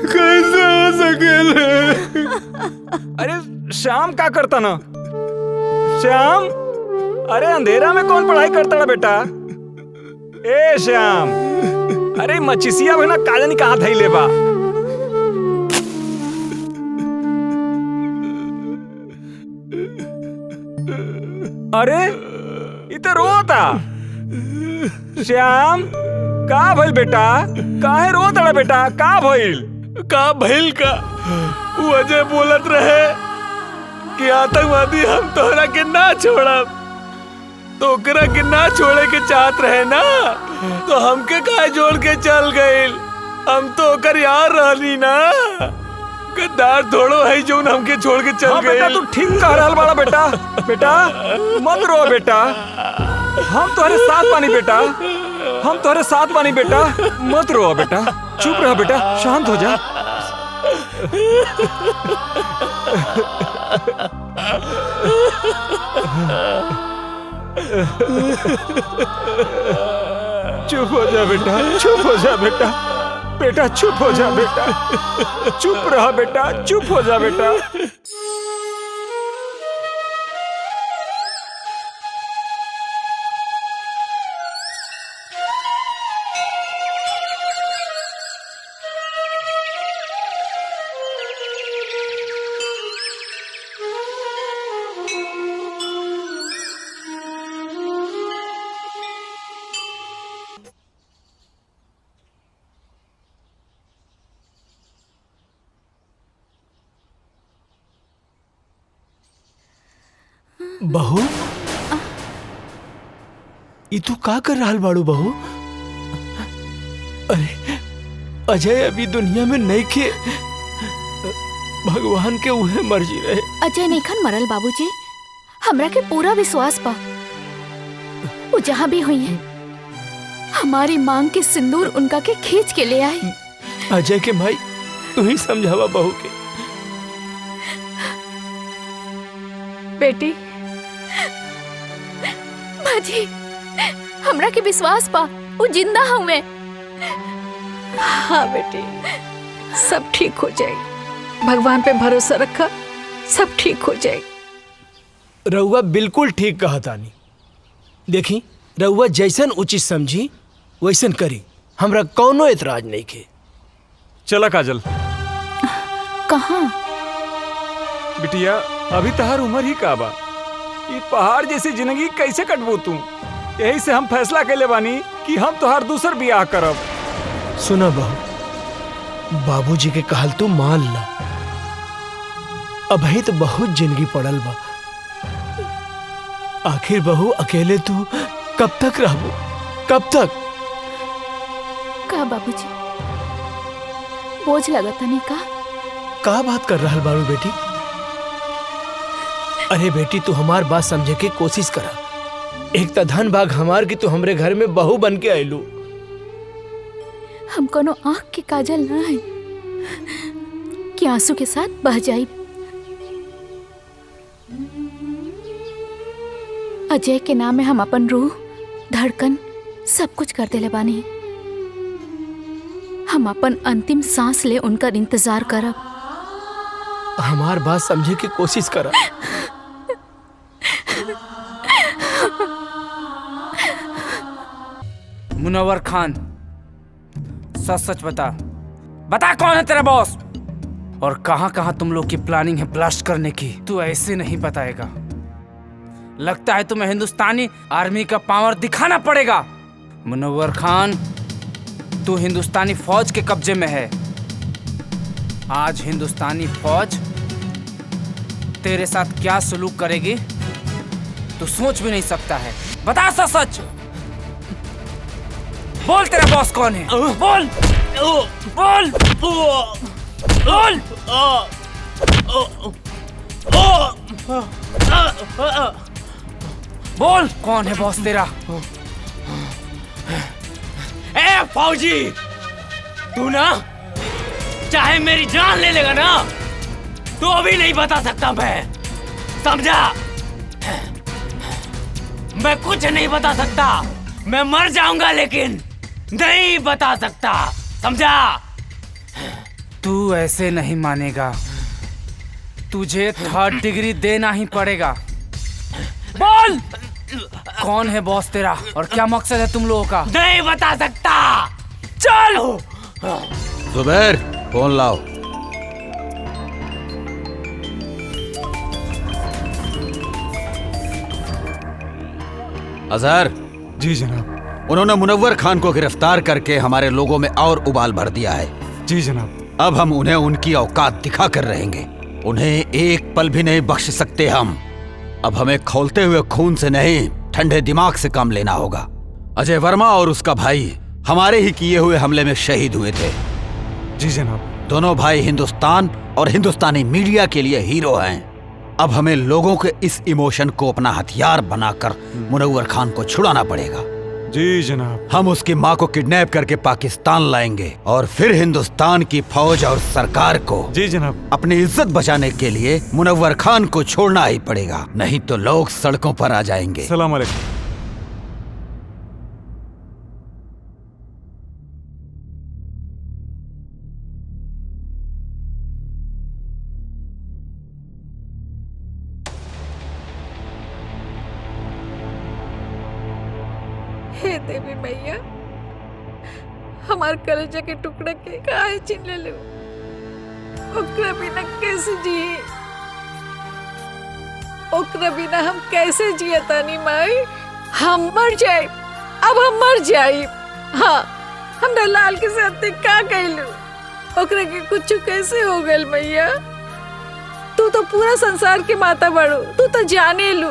कैसे हो सकेले? अरे श्याम क्या करता ना? श्याम, अरे अंधेरा में कौन पढ़ाई करता ना बेटा? ए श्याम, अरे मचिसिया बना काजनी कहाँ थई लेबा? अरे इधर रोता श्याम, का भइल बेटा? काहे रोता बेटा? का भइल? का भइल का? वो अजय बोलत रहे कि आतंकवादी हम तोहरा के ना छोड़ब, तो ओकरा के ना छोड़े के चाहत रहे ना, तो हमके काहे जोड़ के चल गइल? हम तो ओकर यार रहनी ना, गद्दार थोड़ो है जो हमके छोड़ के चल गए। बेटा तू ठीक कह रहा बड़ा बेटा। बेटा मत रो बेटा, हम तुम्हारे साथ पानी बेटा, हम तुम्हारे साथ पानी बेटा, मत रो बेटा, चुप रह बेटा, शांत हो जा। चुप हो जा बेटा, चुप हो जा बेटा, बेटा चुप हो जा बेटा, चुप रहा बेटा, चुप हो जा बेटा। बहू, ई तू का कर रहा बाड़ू बहू? अरे अजय अभी दुनिया में नहीं खे, भगवान के उहे मर्जी रहे। अजय नैखन मरल बाबूजी, हमरा के पूरा विश्वास बा वो जहाँ भी हुई है हमारी मांग के सिंदूर उनका के खींच के ले आई। अजय के भाई तू ही समझावा बहू के। बेटी माजी, हमरा के विश्वास बा वो जिंदा हुए। हाँ बेटी, सब ठीक हो जाएगी, भगवान पे भरोसा रखा, सब ठीक हो जाएगी। रउआ बिल्कुल ठीक कहा तानी। देखी रउआ जैसन उचित समझी वैसन करी, हमरा कौनो एतराज नहीं के। चला काजल। कहाँ? बिटिया अभी तहार उम्र ही का बा, ये पहाड़ जैसी जिंदगी कैसे कटबू तू? यही से हम फैसला कैले बानी कि हम तोहार दूसर बियाह करब। सुना बहू, बाबूजी के कहल तू मान ला, अभी तो बहुत जिंदगी पड़ल बा। आखिर बहू अकेले तू कब तक रहबू? कब तक? का बाबूजी बोझ लगता नहीं का बात कर रहा बारू बेटी? अरे बेटी तू हमार बात समझे के कोशिश करा। एक तो धन भाग हमार की तू हमरे घर में बहू बन के आयलू। हम कोनो आँख के काजल ना है कि आंसू के साथ बह जाई। अजय के नाम में हम अपन रूह, धड़कन सब कुछ कर देले बानी। हम अपन अंतिम सांस ले उनका इंतजार करब। हमार बात समझे की कोशिश करा। मुनव्वर खान, सच सच बता, बता कौन है तेरा बॉस और कहां कहां तुम लोग की प्लानिंग है ब्लास्ट करने की। तू ऐसे नहीं बताएगा। लगता है तुम्हें हिंदुस्तानी आर्मी का पावर दिखाना पड़ेगा। मुनव्वर खान, तू हिंदुस्तानी फौज के कब्जे में है। आज हिंदुस्तानी फौज तेरे साथ क्या सलूक करेगी तू सोच भी नहीं सकता है। बता सच सच, बोल तेरा बॉस कौन है? बोल बोल बोल। बोल कौन है बॉस तेरा? ए फौजी, तू ना चाहे मेरी जान ले लेगा ना तो अभी नहीं बता सकता मैं, समझा? मैं कुछ नहीं बता सकता, मैं मर जाऊंगा लेकिन नहीं बता सकता, समझा? तू ऐसे नहीं मानेगा, तुझे 3rd डिग्री देना ही पड़ेगा। बोल कौन है बॉस तेरा और क्या मकसद है तुम लोगों का? नहीं बता सकता। चल जुबैर, फोन लाओ। अजहर। जी जनाब। उन्होंने मुनव्वर खान को गिरफ्तार करके हमारे लोगों में और उबाल भर दिया है। जी जनाब। अब हम उन्हें उनकी औकात दिखा कर रहेंगे। उन्हें एक पल भी नहीं बख्श सकते हम। अब हमें खौलते हुए खून से नहीं, ठंडे दिमाग से काम लेना होगा। अजय वर्मा और उसका भाई हमारे ही किए हुए हमले में शहीद हुए थे। जी जनाब। दोनों भाई हिंदुस्तान और हिंदुस्तानी मीडिया के लिए हीरो हैं। अब हमें लोगों के इस इमोशन को अपना हथियार बनाकर मुनव्वर खान को छुड़ाना पड़ेगा। जी जनाब। हम उसकी माँ को किडनैप करके पाकिस्तान लाएंगे और फिर हिंदुस्तान की फौज और सरकार को जी जनाब अपनी इज्जत बचाने के लिए मुनव्वर खान को छोड़ना ही पड़ेगा, नहीं तो लोग सड़कों पर आ जाएंगे। सलाम अलैकुम। हे देवी मैया, हमार कलेजा के टुकड़ा के काहे छीन ले लो। ओकरा बिना कैसे जी, ओकरा बिना हम कैसे जिया तानी माई? हम मर जाए, अब हम मर जाए। हाँ, हमरा लाल के साथ का कहलू, ओकरा के कुछ कैसे हो गल मैया? तू तो पूरा संसार के माता बड़ो, तू तो जाने लू।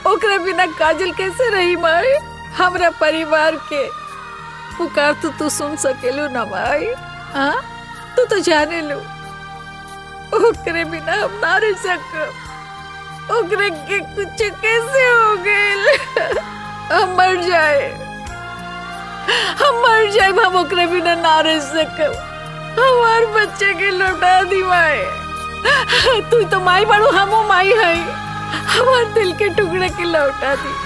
ओकरा बिना काजल कैसे रही माई? हमरा परिवार के पुकार तो तू सुन सकेलू ना माई? हाँ, तू तो जाने लो, ओकरे बिना हम ना रह सकब। ओकरे के कुछ कैसे हो गए? हम मर जाए, हम मर जाए, हम ओकरे बिना ना रह सकब। हमार बच्चे के लौटा दी माई। तू तो माई बड़ो, हमो माई है। हमार दिल के टुकड़े के लौटा दी।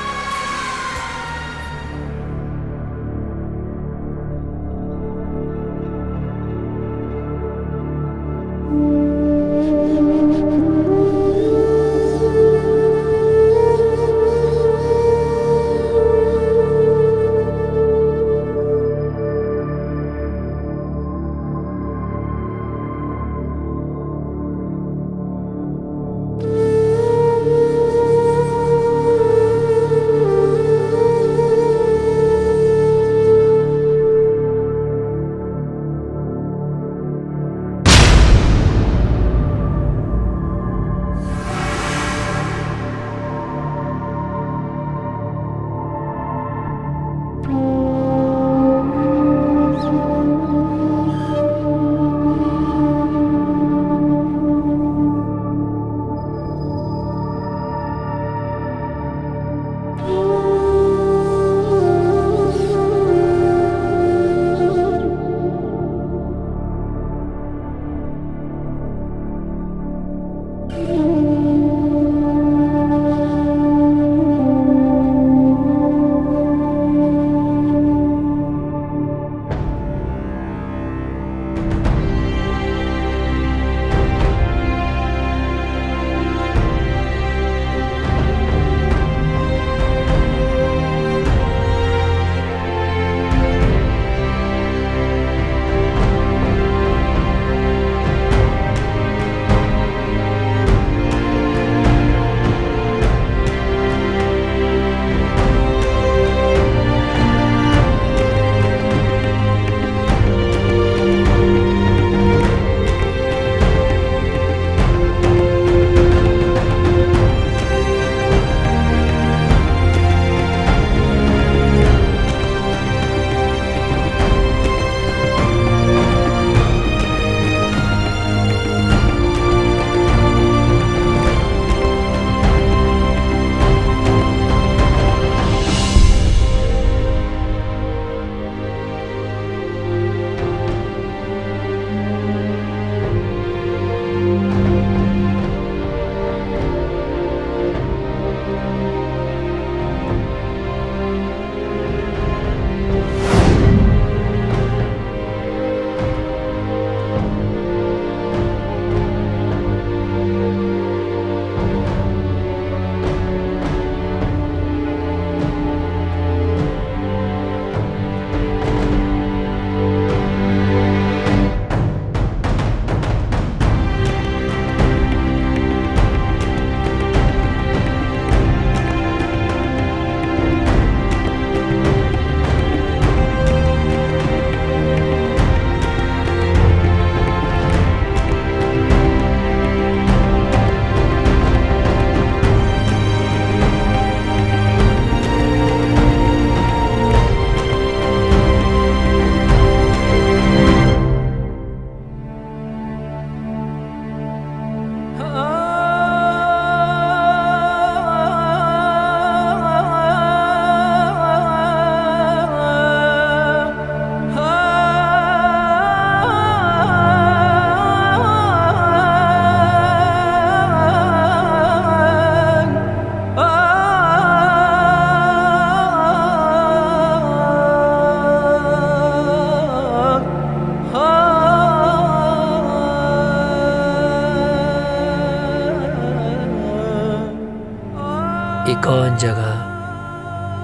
कौन जगह?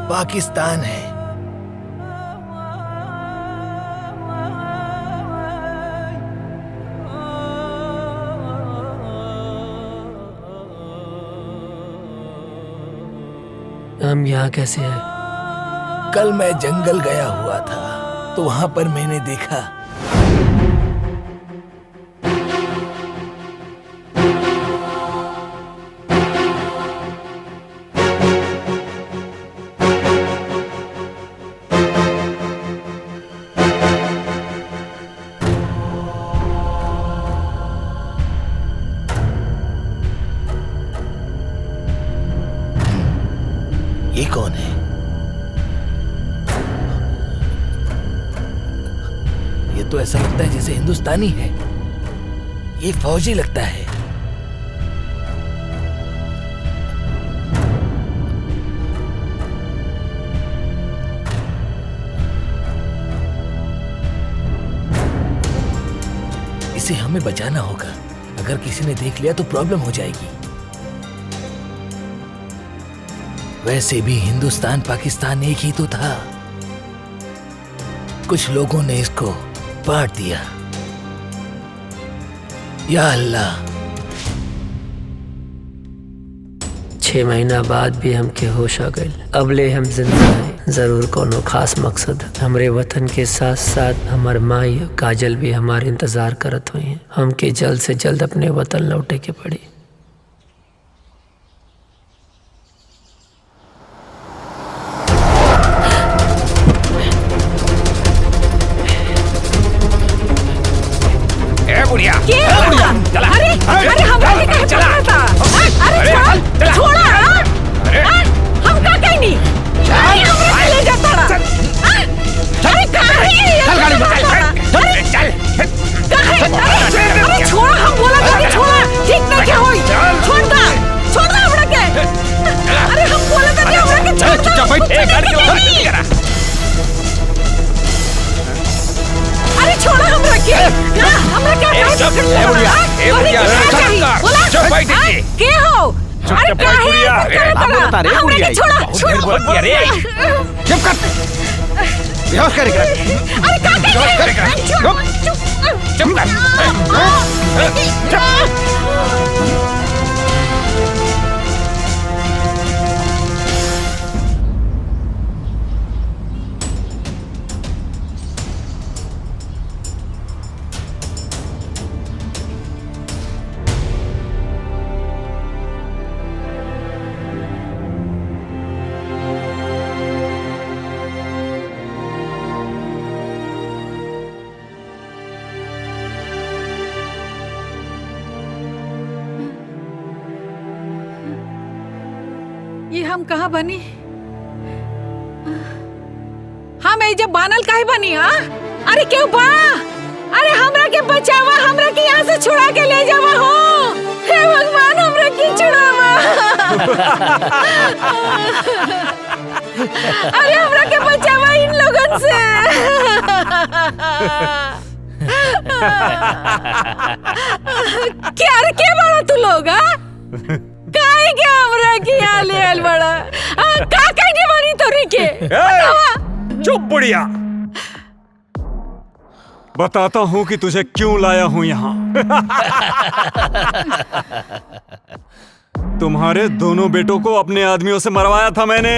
पाकिस्तान है। हम यहाँ कैसे हैं? कल मैं जंगल गया हुआ था तो वहां पर मैंने देखा ये कौन है? ये तो ऐसा लगता है जैसे हिंदुस्तानी है। ये फौजी लगता है। इसे हमें बचाना होगा। अगर किसी ने देख लिया तो प्रॉब्लम हो जाएगी। वैसे भी हिंदुस्तान पाकिस्तान एक ही तो था। कुछ लोगों ने इसको बांट दिया। या अल्लाह। 6 महीना बाद भी हमके होश आ गए। अबले हम जिंदा हैं। जरूर कोनो खास मकसद। हमरे वतन के साथ साथ हमार माई काजल भी हमारे इंतजार करत हुई हैं। हमके जल्द से जल्द अपने वतन लौटे के पड़ी। अरे हमरा के कहे पकड़ा था? अरे छोड़ा। हम का कहनी? हमरा ले जाता रहा। अरे अरे छोड़ा। हम बोला था छोड़ा। ठीक ना क्या होई? छोड़ दा हमरा के। अरे हम बोला था हमरा के छोड़ दा। अरे छोड़ा हमरा के। हमरा के हो? अरे बता रहे बुढ़िया। छोड़ चुप कर। बेहोश कर। अरे चुप कर। ये हम कहाँ बनी? हम ये जब बानल काहे बनी? अरे क्यों बा? अरे हमरा के बचावा। हमरा के यहाँ से छुड़ा के ले जावा हो। हे भगवान हमरा के छुड़ावा। अरे हमरा के बचावा इन लोगन से। क्या रे के बड़ा तू लोग? काहे के हमरा के यहाँ ले आल बड़ा? का कहने वाली तोरी के? चुप बुढ़िया। बताता हूँ कि तुझे क्यों लाया हूँ यहाँ। तुम्हारे दोनों बेटों को अपने आदमियों से मरवाया था मैंने।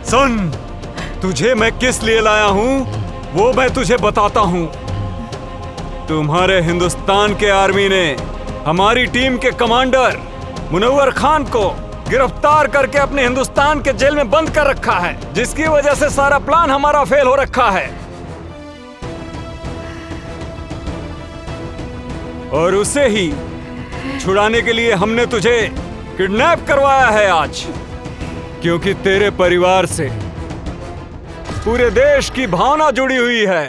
सुन, तुझे मैं किस लिए लाया हूँ वो मैं तुझे बताता हूँ। तुम्हारे हिंदुस्तान के आर्मी ने हमारी टीम के कमांडर मुनव्वर खान को गिरफ्तार करके अपने हिंदुस्तान के जेल में बंद कर रखा है, जिसकी वजह से सारा प्लान हमारा फेल हो रखा है। और उसे ही छुड़ाने के लिए हमने तुझे किडनैप करवाया है आज, क्योंकि तेरे परिवार से पूरे देश की भावना जुड़ी हुई है।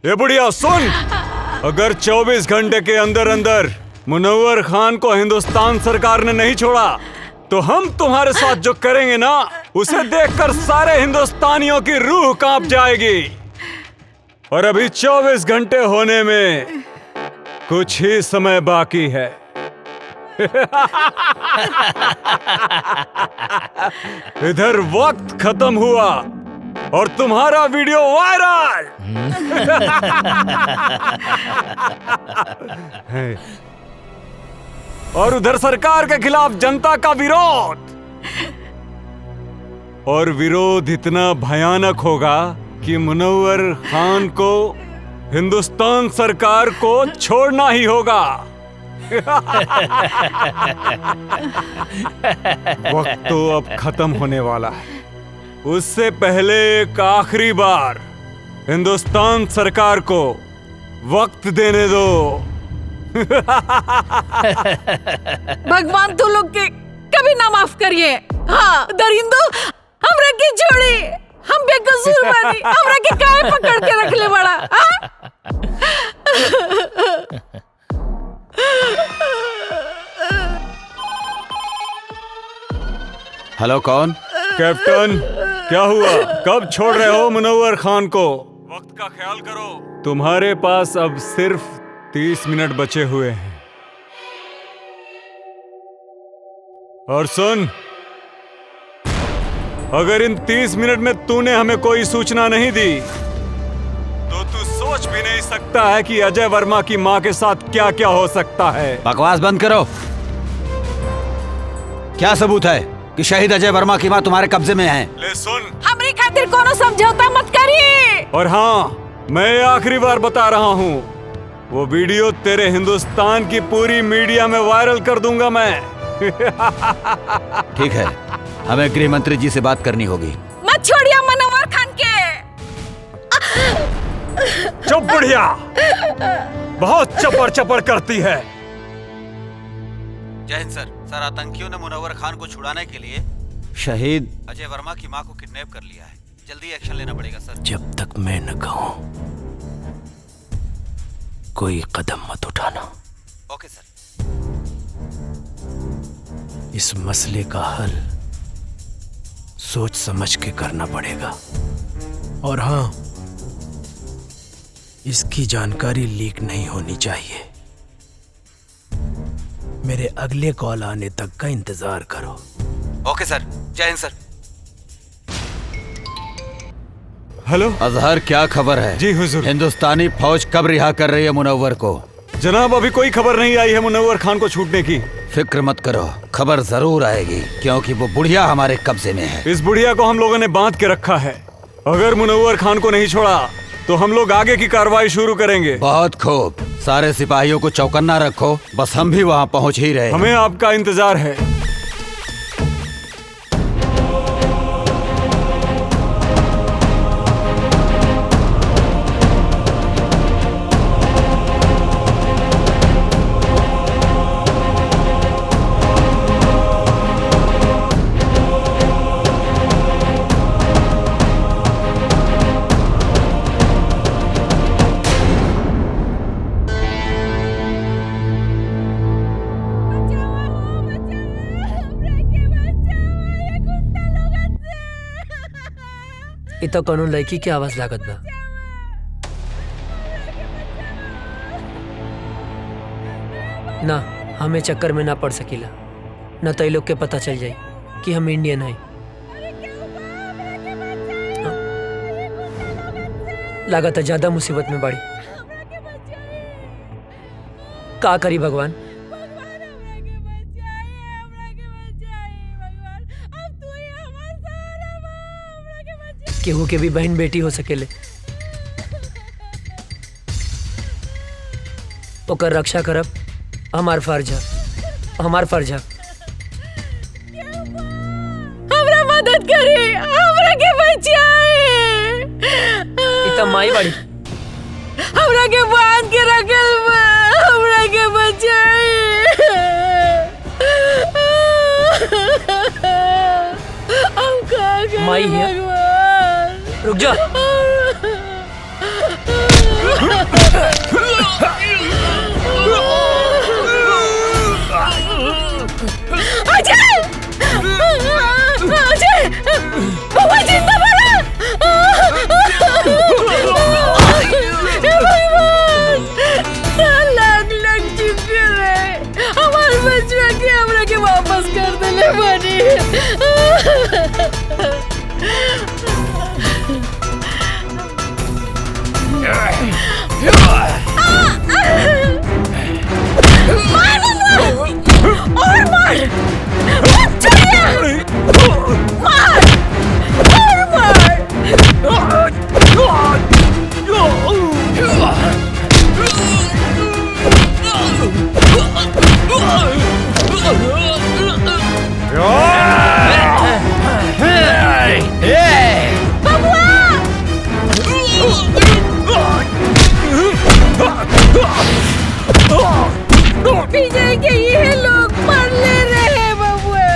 ये बुढ़िया सुन, अगर 24 घंटे के अंदर अंदर मुनव्वर खान को हिंदुस्तान सरकार ने नहीं छोड़ा तो हम तुम्हारे साथ जो करेंगे ना, उसे देखकर सारे हिंदुस्तानियों की रूह कांप जाएगी। और अभी 24 घंटे होने में कुछ ही समय बाकी है। इधर वक्त खत्म हुआ और तुम्हारा वीडियो वायरल। और उधर सरकार के खिलाफ जनता का विरोध। और विरोध इतना भयानक होगा कि मुनव्वर खान को हिंदुस्तान सरकार को छोड़ना ही होगा। वक्त तो अब खत्म होने वाला है। उससे पहले एक आखिरी बार हिंदुस्तान सरकार को वक्त देने दो। भगवान तू लोग के कभी ना माफ करिए। हाँ दरिंदो, हमरा के छोड़ी, हम बेकसूर बानी, हमरा के काहे पकड़ के रख ले बड़ा। हेलो, कौन? कैप्टन, क्या हुआ? कब छोड़ रहे हो मुनव्वर खान को? वक्त का ख्याल करो। तुम्हारे पास अब सिर्फ 30 मिनट बचे हुए हैं। और सुन, अगर इन 30 मिनट में तूने हमें कोई सूचना नहीं दी तो तू सोच भी नहीं सकता है कि अजय वर्मा की मां के साथ क्या क्या हो सकता है। बकवास बंद करो। क्या सबूत है कि शहीद अजय वर्मा की मां तुम्हारे कब्जे में है? ले सुन, हमरी खातिर कोनो समझौता मत करिए। और हाँ, मैं आखिरी बार बता रहा हूँ, वो वीडियो तेरे हिंदुस्तान की पूरी मीडिया में वायरल कर दूंगा मैं। ठीक है, हमें गृह मंत्री जी से बात करनी होगी। मत छोड़िए मुनव्वर खान के। चुप बुढ़िया, बहुत चपड़ चपड़ करती है। जय हिंद सर। सर, आतंकियों ने मुनव्वर खान को छुड़ाने के लिए शहीद अजय वर्मा की मां को किडनैप कर लिया है। जल्दी एक्शन लेना पड़ेगा सर। जब तक मैं न कहूं कोई कदम मत उठाना। ओके सर। इस मसले का हल सोच समझ के करना पड़ेगा। और हाँ, इसकी जानकारी लीक नहीं होनी चाहिए। मेरे अगले कॉल आने तक का इंतजार करो। ओके सर। जय हिंद सर। हेलो अजहर, क्या खबर है? जी हुजूर। हिंदुस्तानी फौज कब रिहा कर रही है मुनव्वर को? जनाब, अभी कोई खबर नहीं आई है मुनव्वर खान को छूटने की। फिक्र मत करो, खबर जरूर आएगी, क्योंकि वो बुढ़िया हमारे कब्जे में है। इस बुढ़िया को हम लोगों ने बांध के रखा है। अगर मुनव्वर खान को नहीं छोड़ा तो हम लोग आगे की कार्रवाई शुरू करेंगे। बहुत खूब, सारे सिपाहियों को चौकन्ना रखो, बस हम भी वहाँ पहुँच ही रहे। हमें आपका इंतजार है। इ तो कोनो लड़की की आवाज लागत बा। ना, हमें चक्कर में ना पड़ सकीला, न तो लोग के पता चल जाए कि हम इंडियन हैं। लागत है ज्यादा मुसीबत में बाड़ी। का करी भगवान? केहू के भी बहन बेटी हो सकेले, ओकर रक्षा करब हमार फर्ज है, हमार फर्ज है। हमरा मदद करी, हमरा के बचाए। इतना माई बाड़ी, हमरा के बांध के रखल बा, हमरा के बचाए। हम का करी माई है। रुक जा। अजय! अजय! बाबा जिंदा बड़ा! हे भगवान! लगले! विजय के ये लोग मर ले रहे बबुआ।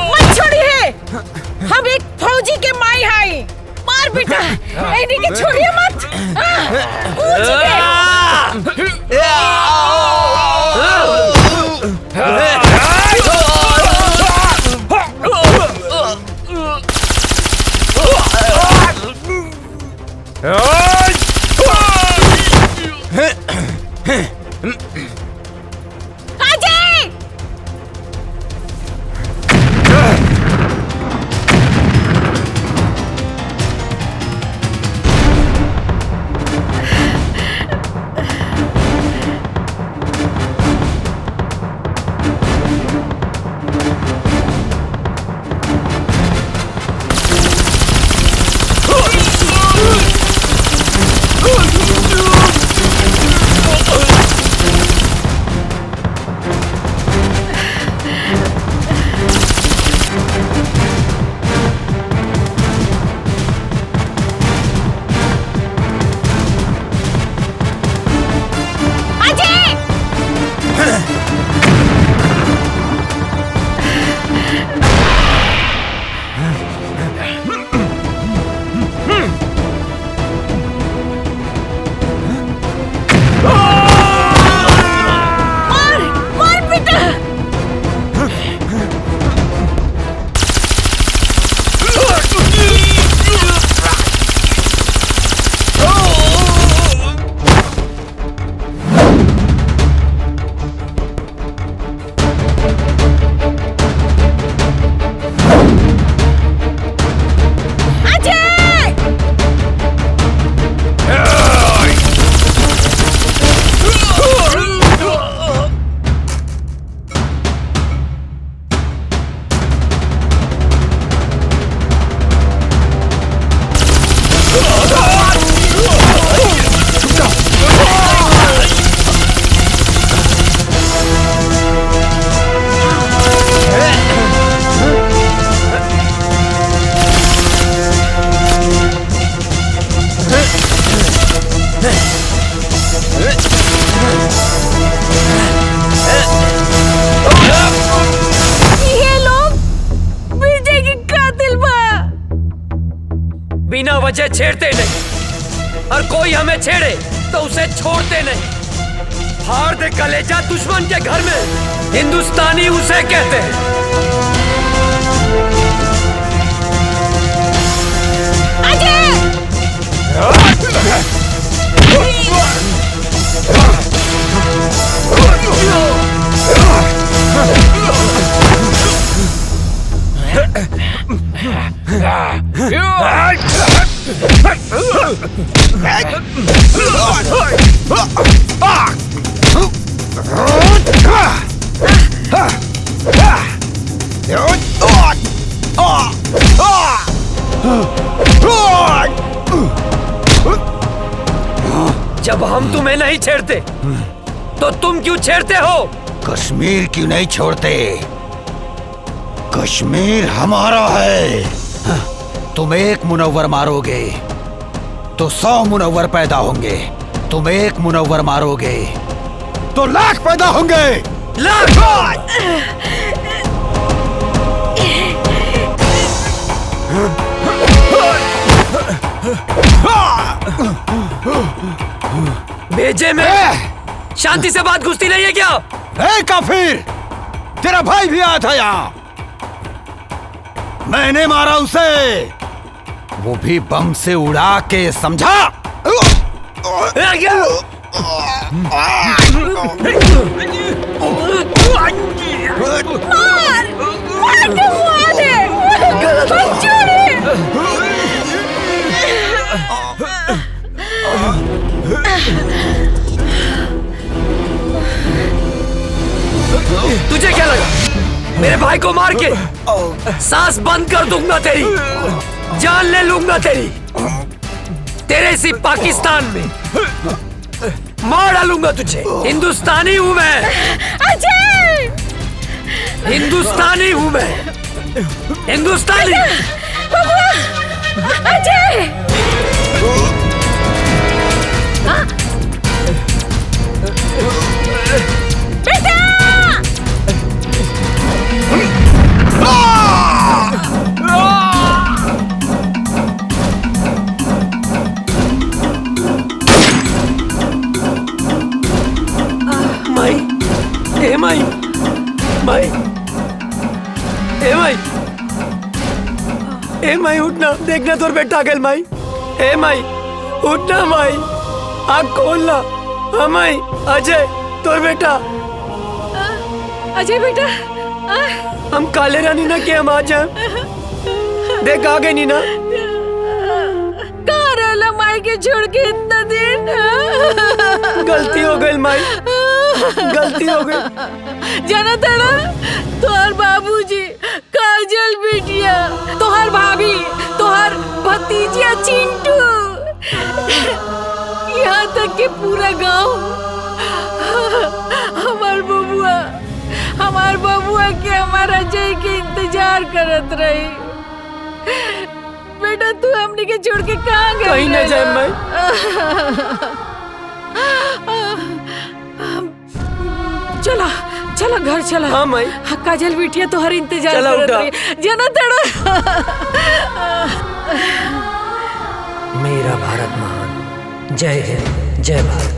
मत छोड़िए, हम एक फौजी के माई हाई। मार बेटा, इन्हीं के छोड़िए मत। कूद के। बिना वजह छेड़ते नहीं, और कोई हमें छेड़े तो उसे छोड़ते नहीं। फाड़ दे कलेजा दुश्मन के घर में, हिंदुस्तानी उसे कहते हैं। जब हम तुम्हें नहीं छेड़ते तो तुम क्यों छेड़ते हो? कश्मीर क्यों नहीं छोड़ते? कश्मीर हमारा है। तुम एक मुनव्वर मारोगे तो 100 मुनव्वर पैदा होंगे। तुम एक मुनव्वर मारोगे तो लाख पैदा होंगे। लाख! भेजे में शांति से बात घुसती नहीं है क्या? ए काफिर, तेरा भाई भी आया था यहाँ। मैंने मारा उसे, वो भी बम से उड़ा के, समझा? तुझे क्या लगा मेरे भाई को मार के सांस बंद कर दूंगा तेरी, जान ले लूंगा तेरी, तेरे इसी पाकिस्तान में मार डालूंगा तुझे। हिंदुस्तानी हूं मैं अजय, हिंदुस्तानी हूं मैं, हिंदुस्तानी। अजय बेटा, माई, ए माई, माई, ए माई, ए माई उठना, देखना तोर बेटा गेल माई। ए माई उठना माई, आँख खोलना। हाँ माई, अजय तोर बेटा। अजय बेटा, हम काले रानी ना के हम आ जाए, देख आ गए नीना। कहाँ रहला माई के छोड़ के इतना दिन? गलती हो गई माई, गलती हो गई। जाना तेरा तोहर बाबूजी, काजल बिटिया, तोहर भाभी, तोहर भतीजिया चिंटू, यहाँ तक के पूरा गांव हमार बबुआ के हमारा अजय के इंतजार करत रही। बेटा तू हमने के छोड़ के कहाँ गई? कहीं न जाए माई। चला चला घर चला। हाँ माई। काजल बिटिया तो हर इंतजार चला करत उठा। रही। जना तेरा मेरा भारत महान। जय हिंद, जय भारत।